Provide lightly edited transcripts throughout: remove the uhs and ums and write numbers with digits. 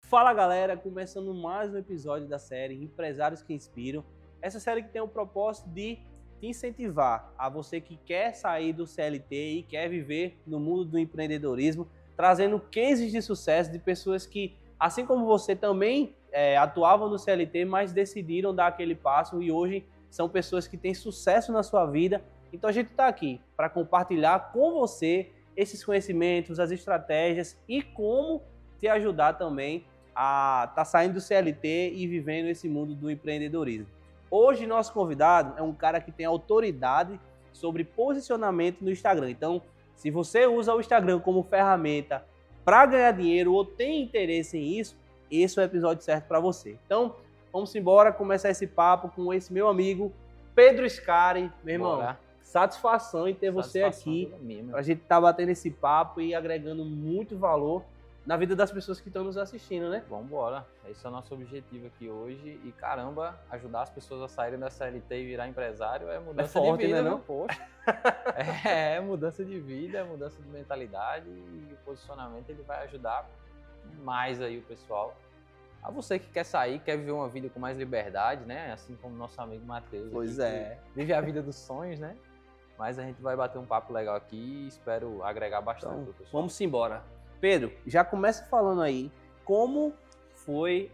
Fala galera, começando mais um episódio da série Empresários que Inspiram. Essa série que tem o propósito de te incentivar a você que quer sair do CLT e quer viver no mundo do empreendedorismo, trazendo cases de sucesso de pessoas que, assim como você, também atuavam no CLT, mas decidiram dar aquele passo e hoje são pessoas que têm sucesso na sua vida. Então a gente está aqui para compartilhar com você esses conhecimentos, as estratégias e como te ajudar também a estar saindo do CLT e vivendo esse mundo do empreendedorismo. Hoje nosso convidado é um cara que tem autoridade sobre posicionamento no Instagram. Então, se você usa o Instagram como ferramenta para ganhar dinheiro ou tem interesse em isso, esse é o episódio certo para você. Então, vamos embora começar esse papo com esse meu amigo Pedro Scari. Meu irmão, Bora. Satisfação em ter você aqui para a gente estar batendo esse papo e agregando muito valor na vida das pessoas que estão nos assistindo, né? Vamos embora. Esse é o nosso objetivo aqui hoje. E caramba, ajudar as pessoas a saírem da CLT e virar empresário é mudança forte, de vida, né, viu? não? Poxa. É mudança de vida, é mudança de mentalidade e o posicionamento ele vai ajudar mais aí o pessoal. A você que quer sair, quer viver uma vida com mais liberdade, né? Assim como nosso amigo Matheus. Pois aqui, é. que vive a vida dos sonhos, né? Mas a gente vai bater um papo legal aqui e espero agregar bastante Então, pro pessoal. vamos embora. Pedro, já começa falando aí como foi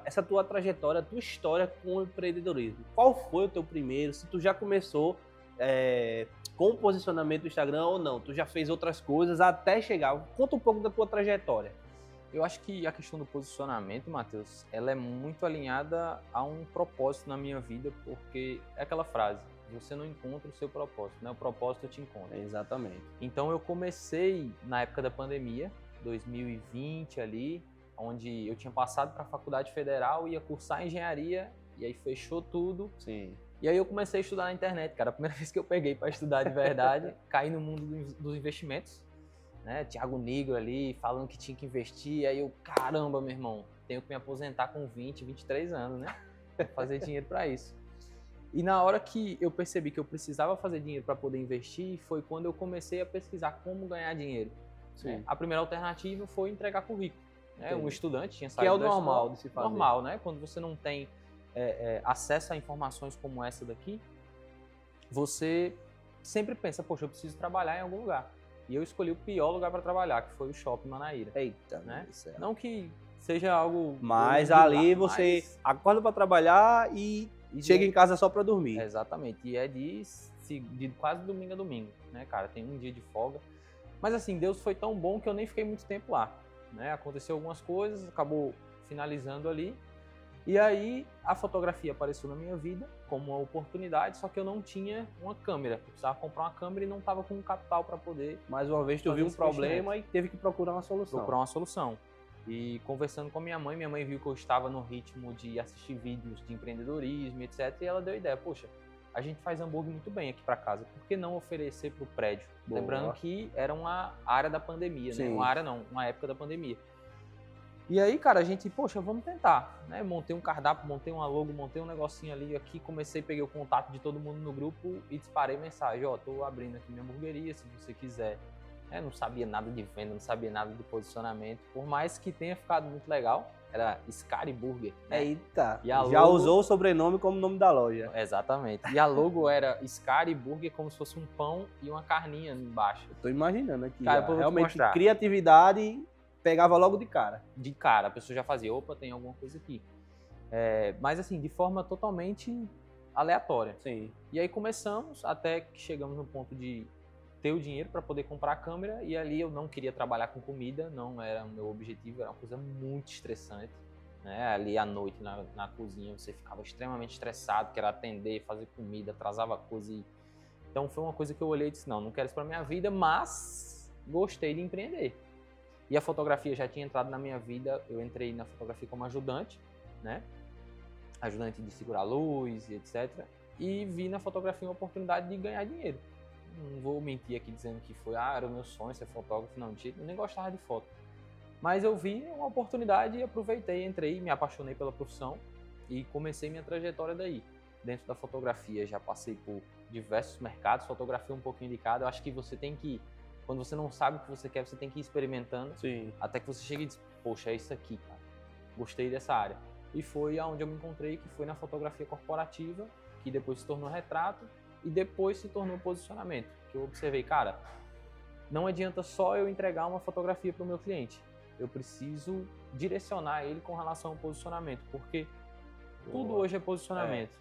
essa tua trajetória, a tua história com o empreendedorismo. Qual foi o teu primeiro? Se tu já começou com o posicionamento do Instagram ou não? Tu já fez outras coisas até chegar? Conta um pouco da tua trajetória. Eu acho que a questão do posicionamento, Matheus, ela é muito alinhada a um propósito na minha vida, porque é aquela frase, você não encontra o seu propósito, né? O propósito te encontra. Exatamente. Então eu comecei na época da pandemia, 2020 ali, onde eu tinha passado para a faculdade federal, ia cursar engenharia, e aí fechou tudo. Sim. E aí eu comecei a estudar na internet, cara. A primeira vez que eu peguei para estudar de verdade, caí no mundo dos investimentos. Né, Thiago Negro ali, falando que tinha que investir, aí eu, caramba, meu irmão, tenho que me aposentar com 20, 23 anos, né, pra fazer dinheiro para isso. E na hora que eu percebi que eu precisava fazer dinheiro para poder investir, foi quando eu comecei a pesquisar como ganhar dinheiro. Sim. A primeira alternativa foi entregar currículo. Né, um estudante tinha Que saído é o da normal escola, de se fazer. Normal, né, quando você não tem acesso a informações como essa daqui, você sempre pensa, poxa, eu preciso trabalhar em algum lugar. E eu escolhi o pior lugar para trabalhar, que foi o Shopping Manaíra. Eita, né? Céu. Não que seja algo... Mas ali você acorda para trabalhar e chega em casa só para dormir. Exatamente. E é de quase domingo a domingo, né, cara? Tem um dia de folga. Mas assim, Deus foi tão bom que eu nem fiquei muito tempo lá. Né? Aconteceu algumas coisas, acabou finalizando ali. E aí a fotografia apareceu na minha vida como uma oportunidade, só que eu não tinha uma câmera. Eu precisava comprar uma câmera e não estava com capital para poder... Mais uma vez tu viu um problema e teve que procurar uma solução. Procurar uma solução. E conversando com minha mãe viu que eu estava no ritmo de assistir vídeos de empreendedorismo, etc. E ela deu a ideia, poxa, a gente faz hambúrguer muito bem aqui para casa, por que não oferecer para o prédio? Boa. Lembrando que era uma área da pandemia, Sim. né? Uma época da pandemia. E aí, cara, a gente, poxa, vamos tentar, né? Montei um cardápio, montei uma logo, montei um negocinho ali aqui, peguei o contato de todo mundo no grupo e disparei mensagem, ó, tô abrindo aqui minha hamburgueria, se você quiser. Não sabia nada de venda, não sabia nada de posicionamento, por mais que tenha ficado muito legal, era Scari Burger. Né? Eita, E a já logo... usou o sobrenome como nome da loja. Exatamente. E a logo era Scari Burger como se fosse um pão e uma carninha embaixo. Eu tô imaginando aqui, cara, realmente criatividade... Pegava logo de cara. De cara, a pessoa já fazia, opa, tem alguma coisa aqui. Mas assim, de forma totalmente aleatória. Sim. E aí começamos, até que chegamos no ponto de ter o dinheiro para poder comprar a câmera, e ali eu não queria trabalhar com comida, não era o meu objetivo, era uma coisa muito estressante. Né? Ali à noite na cozinha você ficava extremamente estressado, queria atender, fazer comida, atrasava coisa. Então foi uma coisa que eu olhei e disse, não quero isso para minha vida, mas gostei de empreender. E a fotografia já tinha entrado na minha vida, eu entrei na fotografia como ajudante, né? Ajudante de segurar luz e etc. E vi na fotografia uma oportunidade de ganhar dinheiro. Não vou mentir aqui dizendo que era o meu sonho ser fotógrafo, não, eu nem gostava de foto. Mas eu vi uma oportunidade e aproveitei, entrei, me apaixonei pela profissão e comecei minha trajetória daí. Dentro da fotografia já passei por diversos mercados, fotografia um pouquinho de cada. Eu acho que você tem que... Quando você não sabe o que você quer, você tem que ir experimentando. Sim. Até que você chegue e diz, poxa, é isso aqui, cara. gostei dessa área. E foi aonde eu me encontrei, que foi na fotografia corporativa, que depois se tornou retrato e depois se tornou posicionamento. Que eu observei, cara, não adianta só eu entregar uma fotografia para o meu cliente. Eu preciso direcionar ele com relação ao posicionamento, porque tudo hoje é posicionamento.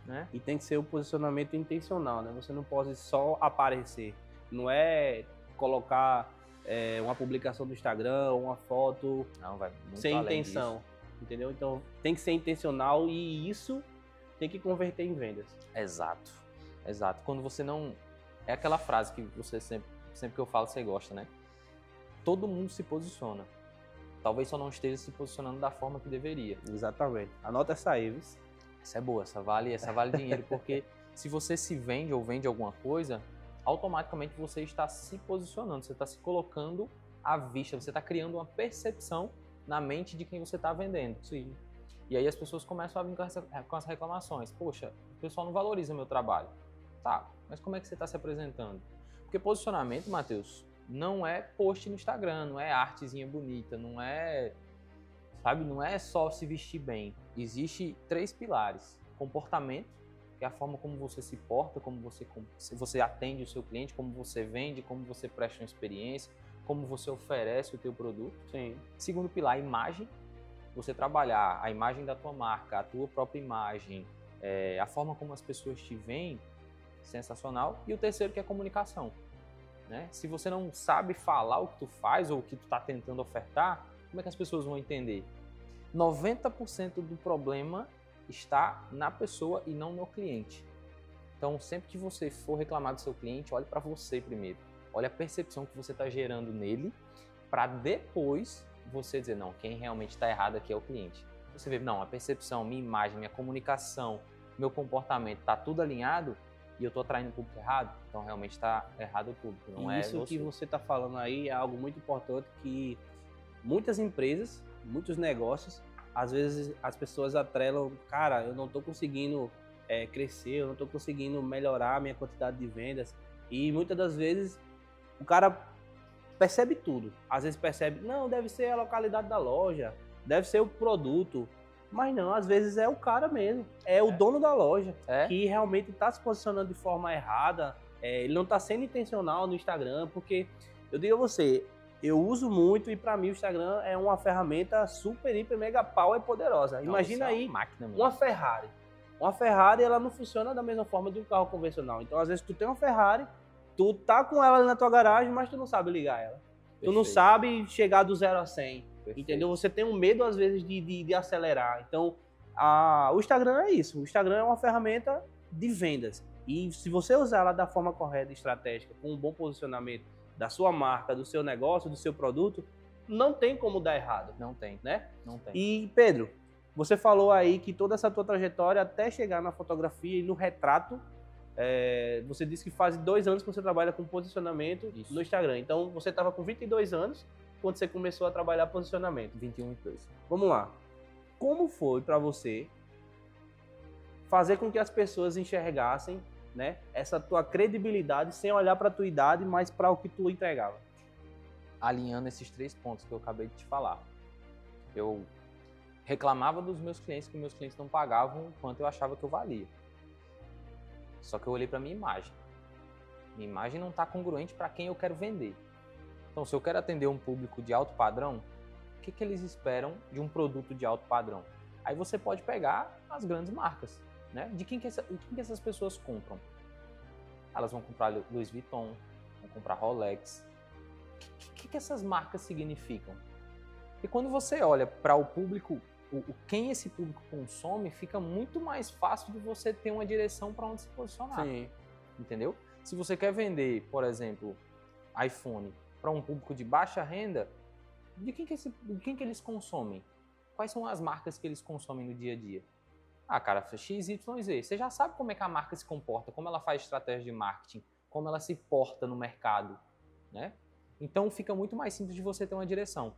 Né? E tem que ser o posicionamento intencional, né? Você não pode só aparecer. Não é colocar uma publicação do Instagram, uma foto não, vai muito sem além intenção, disso. Entendeu? Então tem que ser intencional e isso tem que converter em vendas. Exato, exato. Quando você não... É aquela frase que você sempre que eu falo você gosta, né? Todo mundo se posiciona. Talvez só não esteja se posicionando da forma que deveria. Exatamente. Anota essa aí, viu? Essa é boa, essa vale dinheiro, porque se você se vende ou vende alguma coisa, automaticamente você está se posicionando, você está se colocando à vista, você está criando uma percepção na mente de quem você está vendendo. Sim. E aí as pessoas começam a vir com as reclamações. Poxa, o pessoal não valoriza meu trabalho. Tá, mas como é que você está se apresentando? Porque posicionamento, Matheus, não é post no Instagram, não é artezinha bonita, não é, sabe, não é só se vestir bem. Existe 3 pilares: comportamento, que é a forma como você se porta, como você atende o seu cliente, como você vende, como você presta uma experiência, como você oferece o teu produto. Sim. Segundo pilar, imagem. Você trabalhar a imagem da tua marca, a tua própria imagem, a forma como as pessoas te veem, sensacional. E o terceiro, que é comunicação. Né? Se você não sabe falar o que tu faz ou o que tu está tentando ofertar, como é que as pessoas vão entender? 90% do problema está na pessoa e não no cliente. Então, sempre que você for reclamar do seu cliente, olhe para você primeiro. Olhe a percepção que você está gerando nele, para depois você dizer, não, quem realmente está errado aqui é o cliente. Você vê, não, a percepção, minha imagem, minha comunicação, meu comportamento, está tudo alinhado e eu estou atraindo o público errado, então realmente está errado o público, não é você. Isso que você está falando aí é algo muito importante, que muitas empresas, muitos negócios, às vezes as pessoas atrelam, cara, eu não estou conseguindo crescer, eu não estou conseguindo melhorar a minha quantidade de vendas, e muitas das vezes o cara percebe tudo. Às vezes percebe, não, deve ser a localidade da loja, deve ser o produto, mas não, às vezes é o cara mesmo, é o dono da loja, que realmente está se posicionando de forma errada, ele não está sendo intencional no Instagram, porque eu digo a você, eu uso muito e para mim o Instagram é uma ferramenta super, hiper, mega power poderosa. Imagina aí uma Ferrari. Uma Ferrari, ela não funciona da mesma forma de um carro convencional. Então, às vezes, tu tem uma Ferrari, tu tá com ela ali na tua garagem, mas tu não sabe ligar ela. Perfeito. Tu não sabe chegar do 0 a 100. Perfeito. Entendeu? Você tem um medo, às vezes, de acelerar. Então, o Instagram é isso. O Instagram é uma ferramenta de vendas. E se você usar ela da forma correta e estratégica, com um bom posicionamento da sua marca, do seu negócio, do seu produto, não tem como dar errado. Não tem, né? Não tem. E, Pedro, você falou aí que toda essa tua trajetória até chegar na fotografia e no retrato, você disse que faz 2 anos que você trabalha com posicionamento no Instagram. Então, você estava com 22 anos quando você começou a trabalhar posicionamento. 21 e 2. Vamos lá. Como foi para você fazer com que as pessoas enxergassem, né, essa tua credibilidade sem olhar para a tua idade, mas para o que tu entregava? Alinhando esses 3 pontos que eu acabei de te falar. Eu reclamava dos meus clientes que meus clientes não pagavam o quanto eu achava que eu valia. Só que eu olhei para minha imagem. Minha imagem não está congruente para quem eu quero vender. Então, se eu quero atender um público de alto padrão, o que eles esperam de um produto de alto padrão? Aí você pode pegar as grandes marcas. Né? De quem que essas pessoas compram? Elas vão comprar Louis Vuitton, vão comprar Rolex. O que essas marcas significam? E quando você olha para o público, quem esse público consome, fica muito mais fácil de você ter uma direção para onde se posicionar. Sim. Entendeu? Se você quer vender, por exemplo, iPhone para um público de baixa renda, de quem que eles consomem? Quais são as marcas que eles consomem no dia a dia? Cara, XYZ. Você já sabe como é que a marca se comporta, como ela faz estratégia de marketing, como ela se porta no mercado, né? Então fica muito mais simples de você ter uma direção.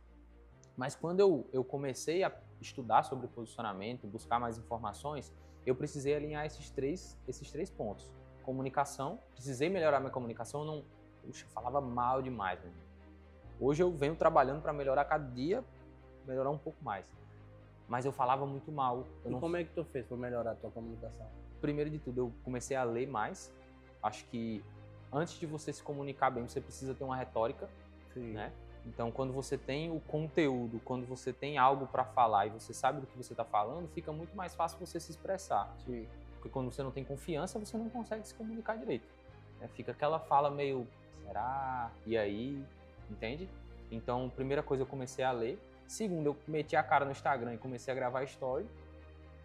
Mas quando eu comecei a estudar sobre posicionamento, buscar mais informações, eu precisei alinhar esses três pontos. Comunicação, precisei melhorar minha comunicação, eu falava mal demais, né? Hoje eu venho trabalhando para melhorar cada dia, melhorar um pouco mais. mas eu falava muito mal. E como é que tu fez para melhorar a tua comunicação? Primeiro de tudo, eu comecei a ler mais. Acho que antes de você se comunicar bem, você precisa ter uma retórica, né? Então, quando você tem o conteúdo, quando você tem algo para falar e você sabe do que você está falando, fica muito mais fácil você se expressar. Sim. Porque quando você não tem confiança, você não consegue se comunicar direito. Fica aquela fala meio, será? E aí? Entende? Então, primeira coisa, eu comecei a ler. Segundo, eu meti a cara no Instagram e comecei a gravar story.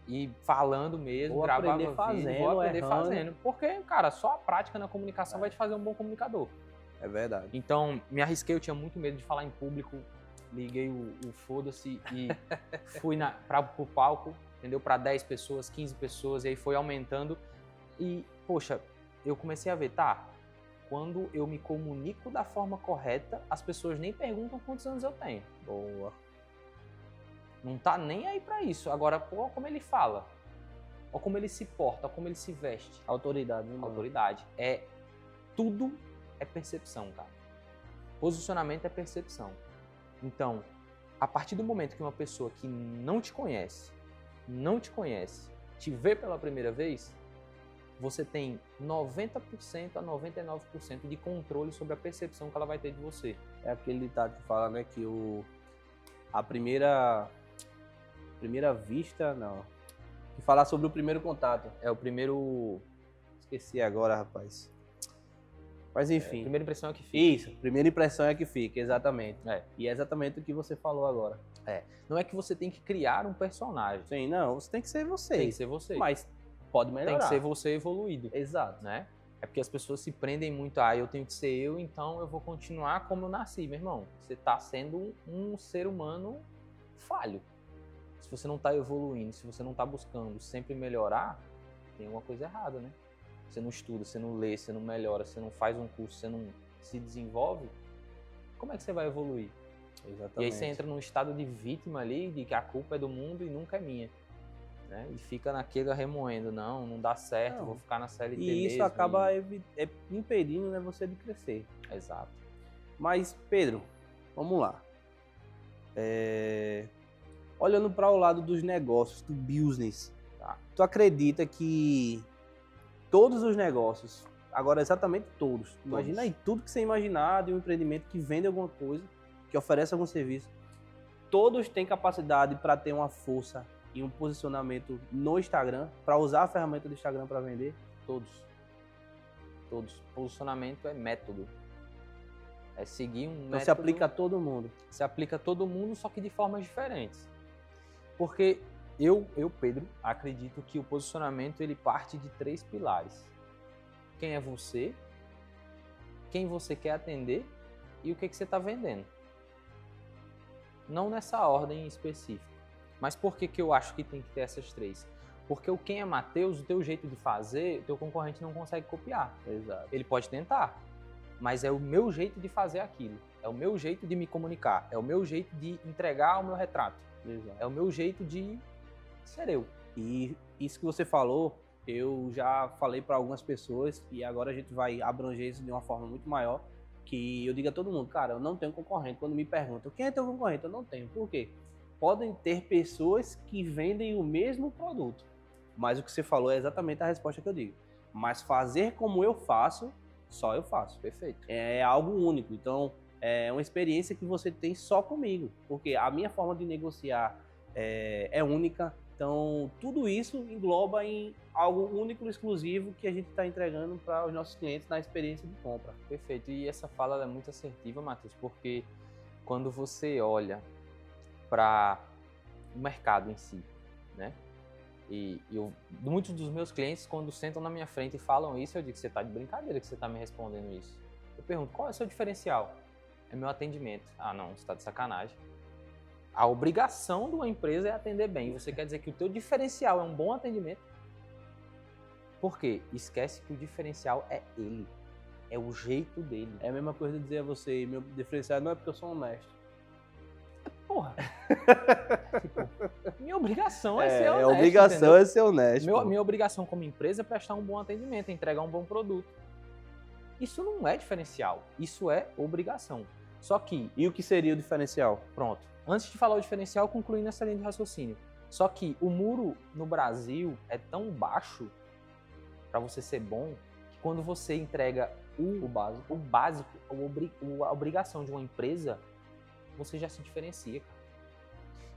E falando mesmo, gravava vídeo, vou aprender fazendo. Porque, cara, só a prática na comunicação vai te fazer um bom comunicador. É verdade. Então, me arrisquei, eu tinha muito medo de falar em público. Liguei o foda-se e fui pro palco, entendeu? Para 10 pessoas, 15 pessoas, e aí foi aumentando. E, poxa, eu comecei a ver, quando eu me comunico da forma correta, as pessoas nem perguntam quantos anos eu tenho. Boa. Não tá nem aí pra isso. Agora, pô, como ele fala, ou como ele se porta, ou como ele se veste. Autoridade, né? Autoridade. Tudo é percepção, cara. Posicionamento é percepção. Então, a partir do momento que uma pessoa que não te conhece, te vê pela primeira vez, você tem 90% a 99% de controle sobre a percepção que ela vai ter de você. É aquele ditado que fala, né, que a primeira vista, não. Que falar sobre o primeiro contato. É o primeiro... Esqueci agora, rapaz. Mas enfim. Primeira impressão é que fica. Isso, primeira impressão é que fica, exatamente. E é exatamente o que você falou agora. Não é que você tem que criar um personagem. Sim, não, você tem que ser você. Tem que ser você. Mas pode melhorar. Tem que ser você evoluído. Exato. Né? É porque as pessoas se prendem muito a eu tenho que ser eu, então eu vou continuar como eu nasci, meu irmão. Você está sendo um ser humano falho. Se você não está evoluindo, se você não está buscando sempre melhorar, tem alguma coisa errada, né? Você não estuda, você não lê, você não melhora, você não faz um curso, você não se desenvolve, como é que você vai evoluir? Exatamente. E aí você entra num estado de vítima ali, de que a culpa é do mundo e nunca é minha. Né? E fica naquele remoendo, não dá certo, vou ficar na CLT mesmo. E isso acaba impedindo, né, você de crescer. Exato. Mas, Pedro, vamos lá. Olhando para o lado dos negócios, do business, tu acredita que todos os negócios, agora exatamente todos, imagina aí tudo que você imaginar de um empreendimento que vende alguma coisa, que oferece algum serviço, todos têm capacidade para ter uma força e um posicionamento no Instagram, para usar a ferramenta do Instagram para vender? Todos. Posicionamento é método. É seguir um método. Então se aplica a todo mundo. Se aplica a todo mundo, só que de formas diferentes. Porque eu, Pedro, acredito que o posicionamento ele parte de 3 pilares. Quem é você, quem você quer atender e o que você está vendendo. Não nessa ordem específica. Mas por que eu acho que tem que ter essas 3? Porque o quem é Mateus, o teu jeito de fazer, o teu concorrente não consegue copiar. Exato. Ele pode tentar, mas é o meu jeito de fazer aquilo. É o meu jeito de me comunicar. É o meu jeito de entregar o meu retrato. Exato. É o meu jeito de ser eu. E isso que você falou, eu já falei para algumas pessoas e agora a gente vai abranger isso de uma forma muito maior, que eu digo a todo mundo, cara, eu não tenho concorrente. Quando me perguntam, quem é teu concorrente? Eu não tenho. Por quê? Podem ter pessoas que vendem o mesmo produto, mas o que você falou é exatamente a resposta que eu digo. Mas fazer como eu faço, só eu faço. Perfeito. É algo único. Então, é uma experiência que você tem só comigo, porque a minha forma de negociar é única. Então, tudo isso engloba em algo único e exclusivo que a gente está entregando para os nossos clientes na experiência de compra. Perfeito. E essa fala é muito assertiva, Matheus, porque quando você olha para o mercado em si, né? E muitos dos meus clientes, quando sentam na minha frente e falam isso, eu digo, você está de brincadeira que você está me respondendo isso. Eu pergunto, qual é o seu diferencial? É meu atendimento. Ah, não, você está de sacanagem. A obrigação de uma empresa é atender bem. Você quer dizer que o teu diferencial é um bom atendimento? Por quê? Esquece que o diferencial é ele. É o jeito dele. É a mesma coisa de dizer a você, meu diferencial não é porque eu sou honesto. Porra. Tipo, minha obrigação é ser honesto. A obrigação entendeu? é ser honesto. Minha obrigação como empresa é prestar um bom atendimento, entregar um bom produto. Isso não é diferencial. Isso é obrigação. Só que... E o que seria o diferencial? Pronto. Antes de falar o diferencial, concluindo essa linha de raciocínio. Só que o muro no Brasil é tão baixo para você ser bom que quando você entrega o básico, a obrigação de uma empresa, você já se diferencia, cara.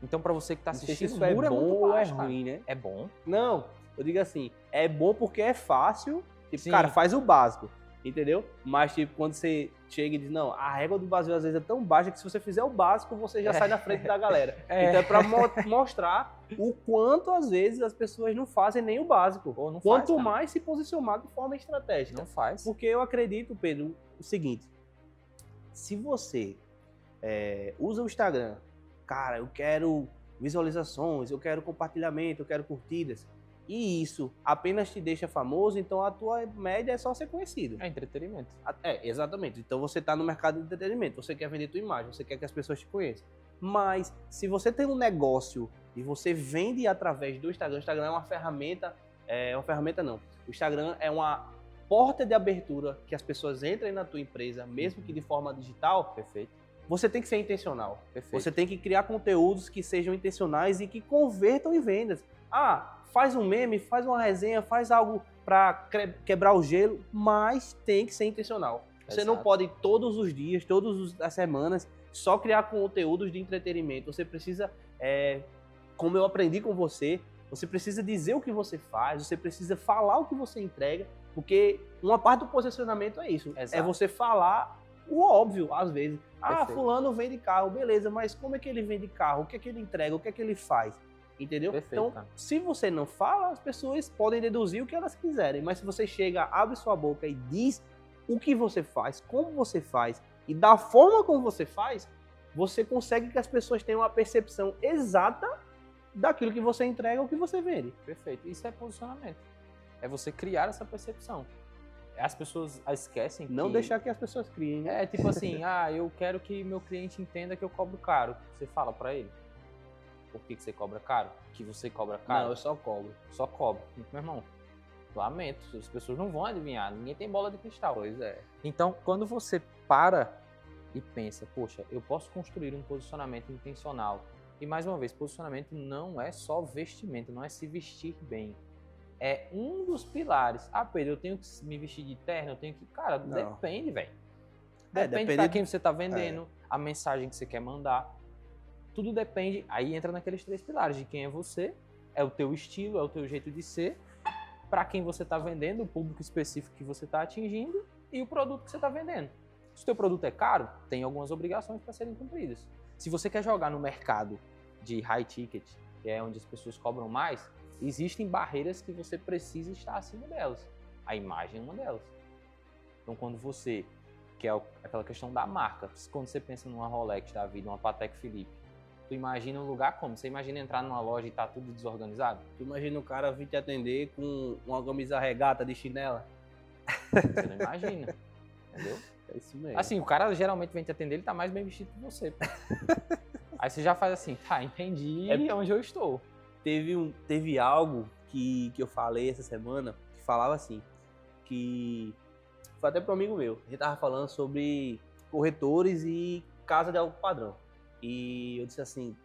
Então, para você que tá assistindo, isso é o muro bom muito ou é baixo, cara. ruim, né? É bom. Não, eu digo assim, é bom porque é fácil, tipo, Sim. cara, faz o básico, entendeu? Mas, tipo, quando você chega e diz, não, a régua do Brasil às vezes é tão baixa que se você fizer o básico, você já sai na frente da galera. Então é pra mostrar o quanto, às vezes, as pessoas não fazem nem o básico. Ou não Quanto faz, mais se posicionar de forma estratégica. Não faz. Porque eu acredito, Pedro, o seguinte, se você usa o Instagram, cara, eu quero visualizações, eu quero compartilhamento, eu quero curtidas, e isso apenas te deixa famoso, então a tua média é só ser conhecido. É entretenimento. Exatamente. Então você está no mercado de entretenimento, você quer vender tua imagem, você quer que as pessoas te conheçam. Mas se você tem um negócio e você vende através do Instagram, o Instagram é uma ferramenta, o Instagram é uma porta de abertura que as pessoas entrem na tua empresa, mesmo que de forma digital. Perfeito. Você tem que ser intencional. Perfeito. Você tem que criar conteúdos que sejam intencionais e que convertam em vendas. Ah, faz um meme, faz uma resenha, faz algo para quebrar o gelo, mas tem que ser intencional. Você não pode todos os dias, todas as semanas, só criar conteúdos de entretenimento. Você precisa, como eu aprendi com você precisa dizer o que você faz, você precisa falar o que você entrega, porque uma parte do posicionamento é isso. Exato. É você falar o óbvio, às vezes. Perfeito. Fulano vende carro, beleza, mas como é que ele vende carro? O que é que ele entrega? O que é que ele faz? Entendeu? Perfeito, então, cara. se você não fala, as pessoas podem deduzir o que elas quiserem, mas se você chega, abre sua boca e diz o que você faz, como você faz e da forma como você faz, você consegue que as pessoas tenham uma percepção exata daquilo que você entrega ou que você vende. Perfeito. Isso é posicionamento. É você criar essa percepção. As pessoas esquecem que... Não deixar que as pessoas criem. Né? É tipo assim, eu quero que meu cliente entenda que eu cobro caro. Você fala pra ele. Por que você cobra caro? Que você cobra caro? Não, eu só cobro. Só cobro. Meu irmão, lamento. As pessoas não vão adivinhar. Ninguém tem bola de cristal. Pois é. Então, quando você para e pensa, poxa, eu posso construir um posicionamento intencional. E mais uma vez, posicionamento não é só vestimento, não é se vestir bem. É um dos pilares. Ah, Pedro, eu tenho que me vestir de terno, eu tenho que... Cara, Não. depende, velho. Depende Depende pra quem você tá vendendo, a mensagem que você quer mandar. Tudo depende. Aí entra naqueles 3 pilares de quem é você, é o teu estilo, é o teu jeito de ser, para quem você tá vendendo, o público específico que você tá atingindo e o produto que você tá vendendo. Se o teu produto é caro, tem algumas obrigações para serem cumpridas. Se você quer jogar no mercado de high ticket, que é onde as pessoas cobram mais, existem barreiras que você precisa estar acima delas. A imagem é uma delas. Então, quando você, que é aquela questão da marca, quando você pensa numa Rolex da vida, uma Patek Philippe, tu imagina um lugar como? Você imagina entrar numa loja e tá tudo desorganizado? Tu imagina o cara vir te atender com uma camisa regata de chinela? Você não imagina, entendeu? É isso mesmo. Assim, o cara geralmente vem te atender, ele tá mais bem vestido que você. Aí você já faz assim, tá, entendi onde eu estou. Teve algo que eu falei essa semana, que falava assim, que foi até para um amigo meu. A gente tava falando sobre corretores e casa de alto padrão. E eu disse assim,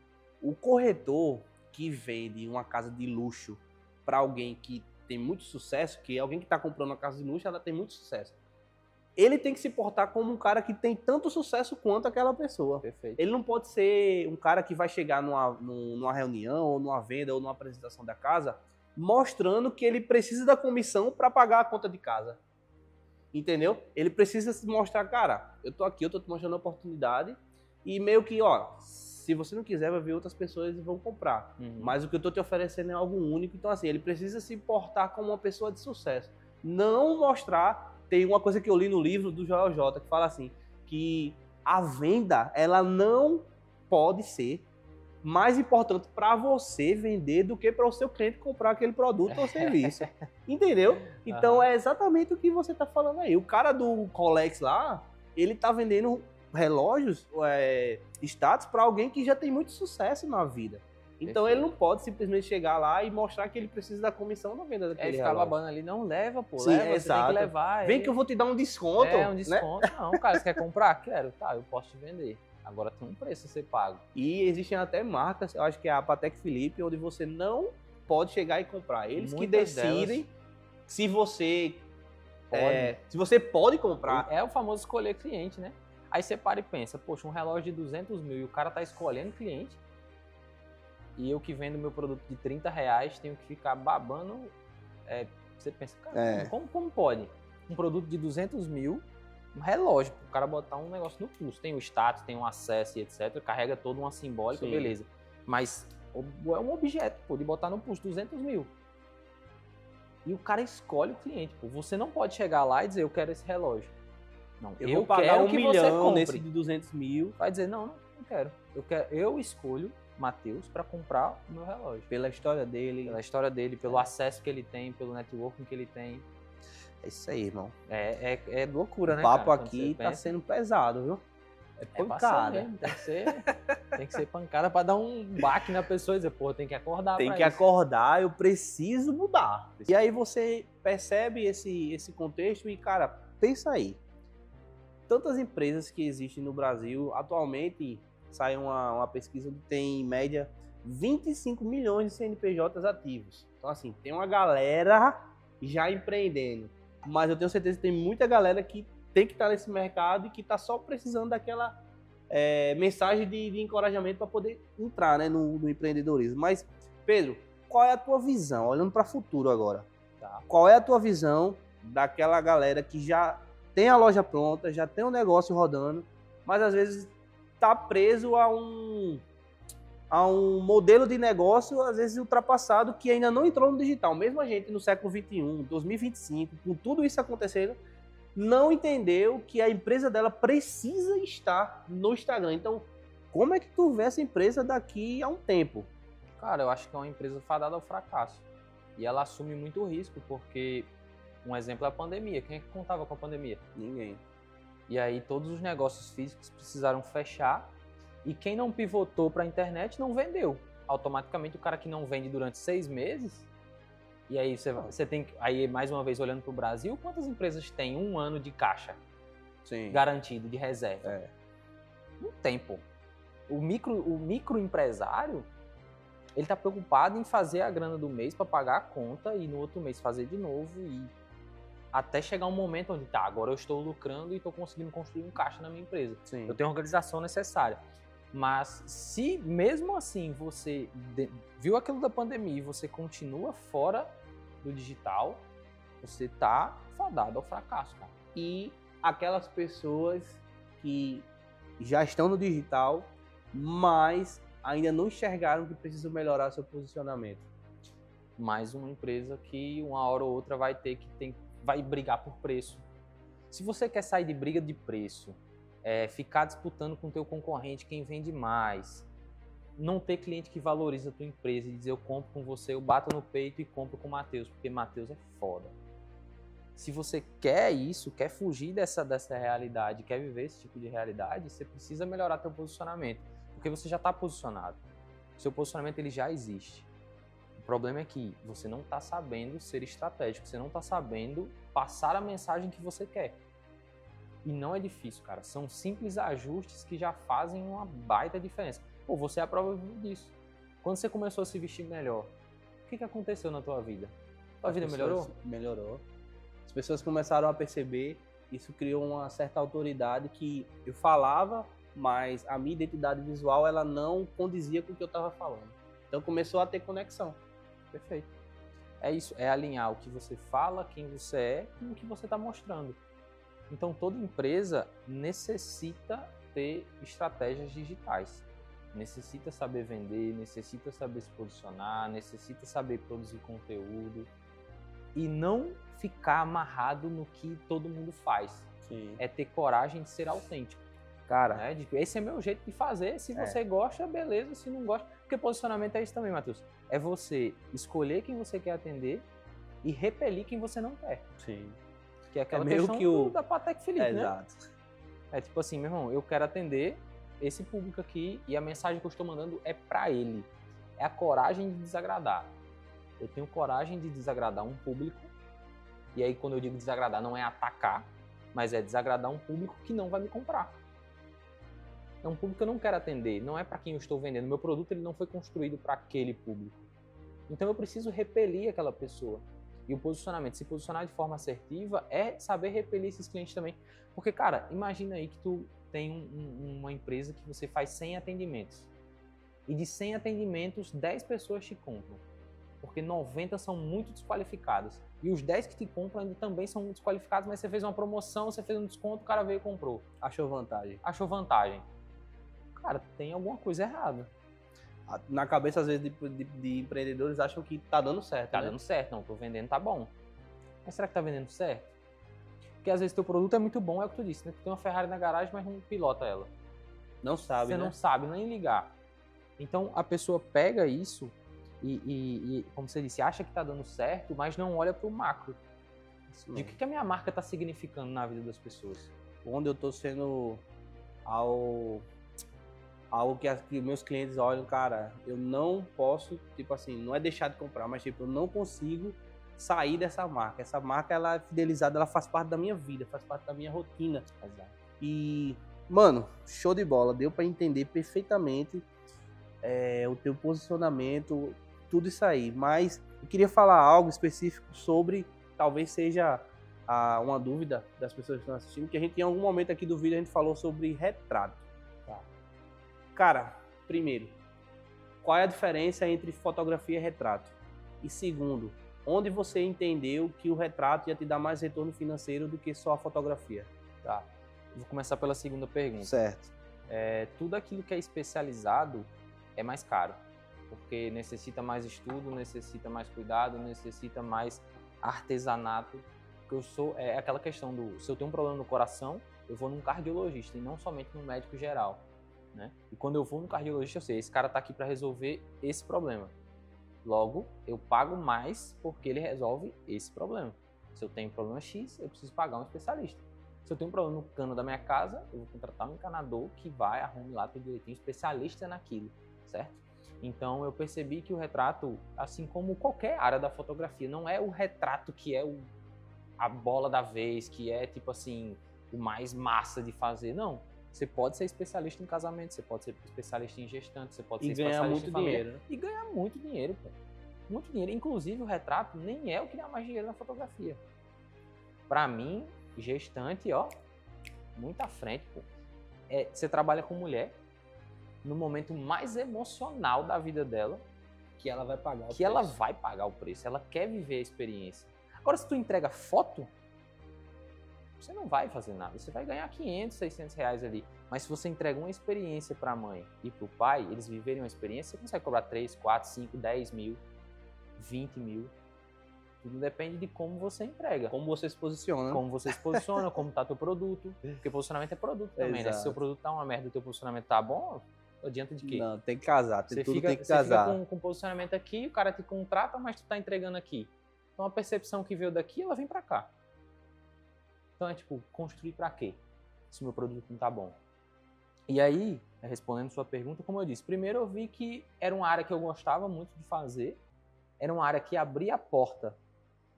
o corretor que vende uma casa de luxo para alguém que tem muito sucesso, que alguém que está comprando uma casa de luxo, ela tem muito sucesso. Ele tem que se portar como um cara que tem tanto sucesso quanto aquela pessoa. Perfeito. Ele não pode ser um cara que vai chegar numa reunião, ou numa venda, ou numa apresentação da casa, mostrando que ele precisa da comissão para pagar a conta de casa. Entendeu? Ele precisa se mostrar, cara, eu tô aqui, eu tô te mostrando a oportunidade, e meio que, se você não quiser, vai ver outras pessoas e vão comprar. Uhum. Mas o que eu tô te oferecendo é algo único, então assim, ele precisa se portar como uma pessoa de sucesso. Não mostrar... Tem uma coisa que eu li no livro do Joel J, que fala assim, que a venda, ela não pode ser mais importante para você vender do que para o seu cliente comprar aquele produto ou serviço. Entendeu? Então é exatamente o que você está falando aí. O cara do Rolex lá, ele está vendendo relógios, status para alguém que já tem muito sucesso na vida. Então Perfeito. ele não pode simplesmente chegar lá e mostrar que ele precisa da comissão da venda daquele ficar relógio. babando ali, não leva, pô, Sim, leva, você tem que levar. Vem que eu vou te dar um desconto. Um desconto. Né? Não, cara, você quer comprar? Quero. Tá, eu posso te vender. Agora tem um preço a ser pago. E existem até marcas, eu acho que é a Patek Philippe, onde você não pode chegar e comprar. Eles que Muitas decidem delas se você podem. se você pode comprar. É o famoso escolher cliente, né? Aí você para e pensa, poxa, um relógio de 200 mil e o cara tá escolhendo cliente, e eu que vendo meu produto de 30 reais tenho que ficar babando. Você pensa, cara, como pode? Um produto de 200 mil, um relógio, o cara botar um negócio no pulso. Tem o status, tem um acesso e etc. Carrega toda uma simbólica, Sim. beleza. Mas é um objeto, pô, de botar no pulso 200 mil. E o cara escolhe o cliente, pô. Você não pode chegar lá e dizer, eu quero esse relógio. Não, Eu vou pagar quero 1 que você milhão compre. nesse de 200 mil. Vai dizer, não quero. Eu escolho Matheus para comprar o meu relógio. Pela história dele. Pela história dele, pelo acesso que ele tem, pelo networking que ele tem. É isso aí, irmão. É loucura, O né, papo cara? aqui tá sendo pesado, viu? É pancada. Mesmo, tem que ser pancada para dar um baque na pessoa e dizer, pô, tem que acordar. Tem que acordar, eu preciso mudar. E aí você percebe esse contexto e, cara, pensa aí. Tantas empresas que existem no Brasil, atualmente sai uma pesquisa que tem, em média, 25 milhões de CNPJs ativos. Então, assim, tem uma galera já empreendendo. Mas eu tenho certeza que tem muita galera que tem que estar nesse mercado e que está só precisando daquela mensagem de encorajamento para poder entrar, né, no empreendedorismo. Mas, Pedro, qual é a tua visão? Olhando para o futuro agora. Tá? Qual é a tua visão daquela galera que já tem a loja pronta, já tem um negócio rodando, mas às vezes está preso a um modelo de negócio, às vezes ultrapassado, que ainda não entrou no digital. Mesmo a gente no século XXI, 2025, com tudo isso acontecendo, não entendeu que a empresa dela precisa estar no Instagram. Então, como é que tu vê essa empresa daqui a um tempo? Cara, eu acho que é uma empresa fadada ao fracasso. E ela assume muito risco, porque um exemplo é a pandemia. Quem é que contava com a pandemia? Ninguém. E aí todos os negócios físicos precisaram fechar. E quem não pivotou para a internet não vendeu. Automaticamente o cara que não vende durante 6 meses, e aí você tem que, aí mais uma vez olhando para o Brasil, quantas empresas têm 1 ano de caixa garantido, de reserva? Não tem, pô. O microempresário, ele está preocupado em fazer a grana do mês para pagar a conta e no outro mês fazer de novo, e até chegar um momento onde agora eu estou lucrando e estou conseguindo construir um caixa na minha empresa. Sim. Eu tenho a organização necessária. Mas se mesmo assim você viu aquilo da pandemia e você continua fora do digital, você tá fadado ao fracasso, cara. E aquelas pessoas que já estão no digital, mas ainda não enxergaram que precisam melhorar seu posicionamento. Mais uma empresa que uma hora ou outra vai ter que vai brigar por preço. Se você quer sair de briga de preço, ficar disputando com o teu concorrente quem vende mais, não ter cliente que valoriza a tua empresa e dizer eu compro com você, eu bato no peito e compro com o Matheus, porque Matheus é foda. Se você quer isso, quer fugir dessa realidade, quer viver esse tipo de realidade, você precisa melhorar teu posicionamento, porque você já está posicionado. O seu posicionamento ele já existe. O problema é que você não está sabendo ser estratégico, você não está sabendo passar a mensagem que você quer. E não é difícil, cara. São simples ajustes que já fazem uma baita diferença. Pô, você é a prova disso. Quando você começou a se vestir melhor, o que aconteceu na tua vida? Tua vida melhorou? Melhorou. As pessoas começaram a perceber, isso criou uma certa autoridade que eu falava, mas a minha identidade visual ela não condizia com o que eu estava falando. Então começou a ter conexão. Perfeito. É isso, é alinhar o que você fala, quem você é, com o que você está mostrando. Então, toda empresa necessita ter estratégias digitais. Necessita saber vender, necessita saber se posicionar, necessita saber produzir conteúdo e não ficar amarrado no que todo mundo faz. Sim. É ter coragem de ser autêntico. Cara, né? Esse é meu jeito de fazer. Se você gosta, beleza. Se não gosta... Porque posicionamento é isso também, Matheus. É você escolher quem você quer atender e repelir quem você não quer. Sim. Que é aquela questão da Patek Philippe, né? Exato. É tipo assim, meu irmão, eu quero atender esse público aqui e a mensagem que eu estou mandando é pra ele. É a coragem de desagradar. Eu tenho coragem de desagradar um público, e aí quando eu digo desagradar não é atacar, mas é desagradar um público que não vai me comprar. É um público que eu não quero atender, não é para quem eu estou vendendo. Meu produto ele não foi construído para aquele público. Então eu preciso repelir aquela pessoa. E o posicionamento, se posicionar de forma assertiva, é saber repelir esses clientes também. Porque, cara, imagina aí que tu tem uma empresa que você faz 100 atendimentos. E de 100 atendimentos, 10 pessoas te compram. Porque 90 são muito desqualificadas. E os 10 que te compram ainda também são muito desqualificados, mas você fez uma promoção, você fez um desconto, o cara veio e comprou. Achou vantagem. Achou vantagem. Cara, tem alguma coisa errada. Na cabeça, às vezes, de empreendedores acham que tá dando certo, Tá né? dando certo, não, tô vendendo, tá bom. Mas será que tá vendendo certo? Porque às vezes teu produto é muito bom, é o que tu disse, né? Tu tem uma Ferrari na garagem, mas não pilota ela. Não sabe, Você né? não sabe nem ligar. Então a pessoa pega isso e, como você disse, acha que tá dando certo, mas não olha pro macro. Isso De mesmo. que a minha marca tá significando na vida das pessoas. Onde eu tô sendo algo que meus clientes olham, cara, eu não posso, tipo assim, não é deixar de comprar, mas tipo, eu não consigo sair dessa marca. Essa marca, ela é fidelizada, ela faz parte da minha vida, faz parte da minha rotina. Exato. E, mano, show de bola, deu pra entender perfeitamente o teu posicionamento, tudo isso aí. Mas eu queria falar algo específico sobre, talvez seja uma dúvida das pessoas que estão assistindo, que a gente, em algum momento aqui do vídeo, a gente falou sobre retrato. Tá? Cara, primeiro, qual é a diferença entre fotografia e retrato? E segundo, onde você entendeu que o retrato ia te dar mais retorno financeiro do que só a fotografia? Tá. Vou começar pela segunda pergunta. Certo. Tudo aquilo que é especializado é mais caro. Porque necessita mais estudo, necessita mais cuidado, necessita mais artesanato. Porque é aquela questão do, se eu tenho um problema no coração, eu vou num cardiologista e não somente num médico geral, né? E quando eu vou no cardiologista, eu sei, esse cara tá aqui para resolver esse problema. Logo, eu pago mais porque ele resolve esse problema. Se eu tenho problema X, eu preciso pagar um especialista. Se eu tenho um problema no cano da minha casa, eu vou contratar um encanador que vai arrumar lá tudo direitinho, especialista naquilo, certo? Então eu percebi que o retrato, assim como qualquer área da fotografia, não é o retrato que é a bola da vez, que é tipo assim, o mais massa de fazer, não. Você pode ser especialista em casamento, você pode ser especialista em gestante, você pode ser ganhar especialista muito em família, dinheiro, né? e ganhar muito dinheiro, pô. Muito dinheiro. Inclusive o retrato nem é o que dá mais dinheiro na fotografia. Pra mim, gestante, ó, muito à frente, pô. Você trabalha com mulher no momento mais emocional da vida dela, Que ela vai pagar o que ela preço. vai pagar o preço, ela quer viver a experiência. Agora, se tu entrega foto, você não vai fazer nada, você vai ganhar 500, 600 reais ali. Mas se você entrega uma experiência para a mãe e para o pai, eles viverem uma experiência, você consegue cobrar 3, 4, 5, 10 mil, 20 mil. Tudo depende de como você entrega. Como você se posiciona, né? Como você se posiciona, como tá teu produto. Porque posicionamento é produto também, né? Se seu produto tá uma merda e teu posicionamento tá bom, adianta de quê? Não, tem que casar, Você tudo fica, tem que você fica casar. com posicionamento aqui, o cara te contrata, mas tu tá entregando aqui. Então a percepção que veio daqui, ela vem pra cá. Então é tipo, construir pra quê? Se o meu produto não tá bom. E aí, respondendo sua pergunta, como eu disse, primeiro eu vi que era uma área que eu gostava muito de fazer, era uma área que abria a porta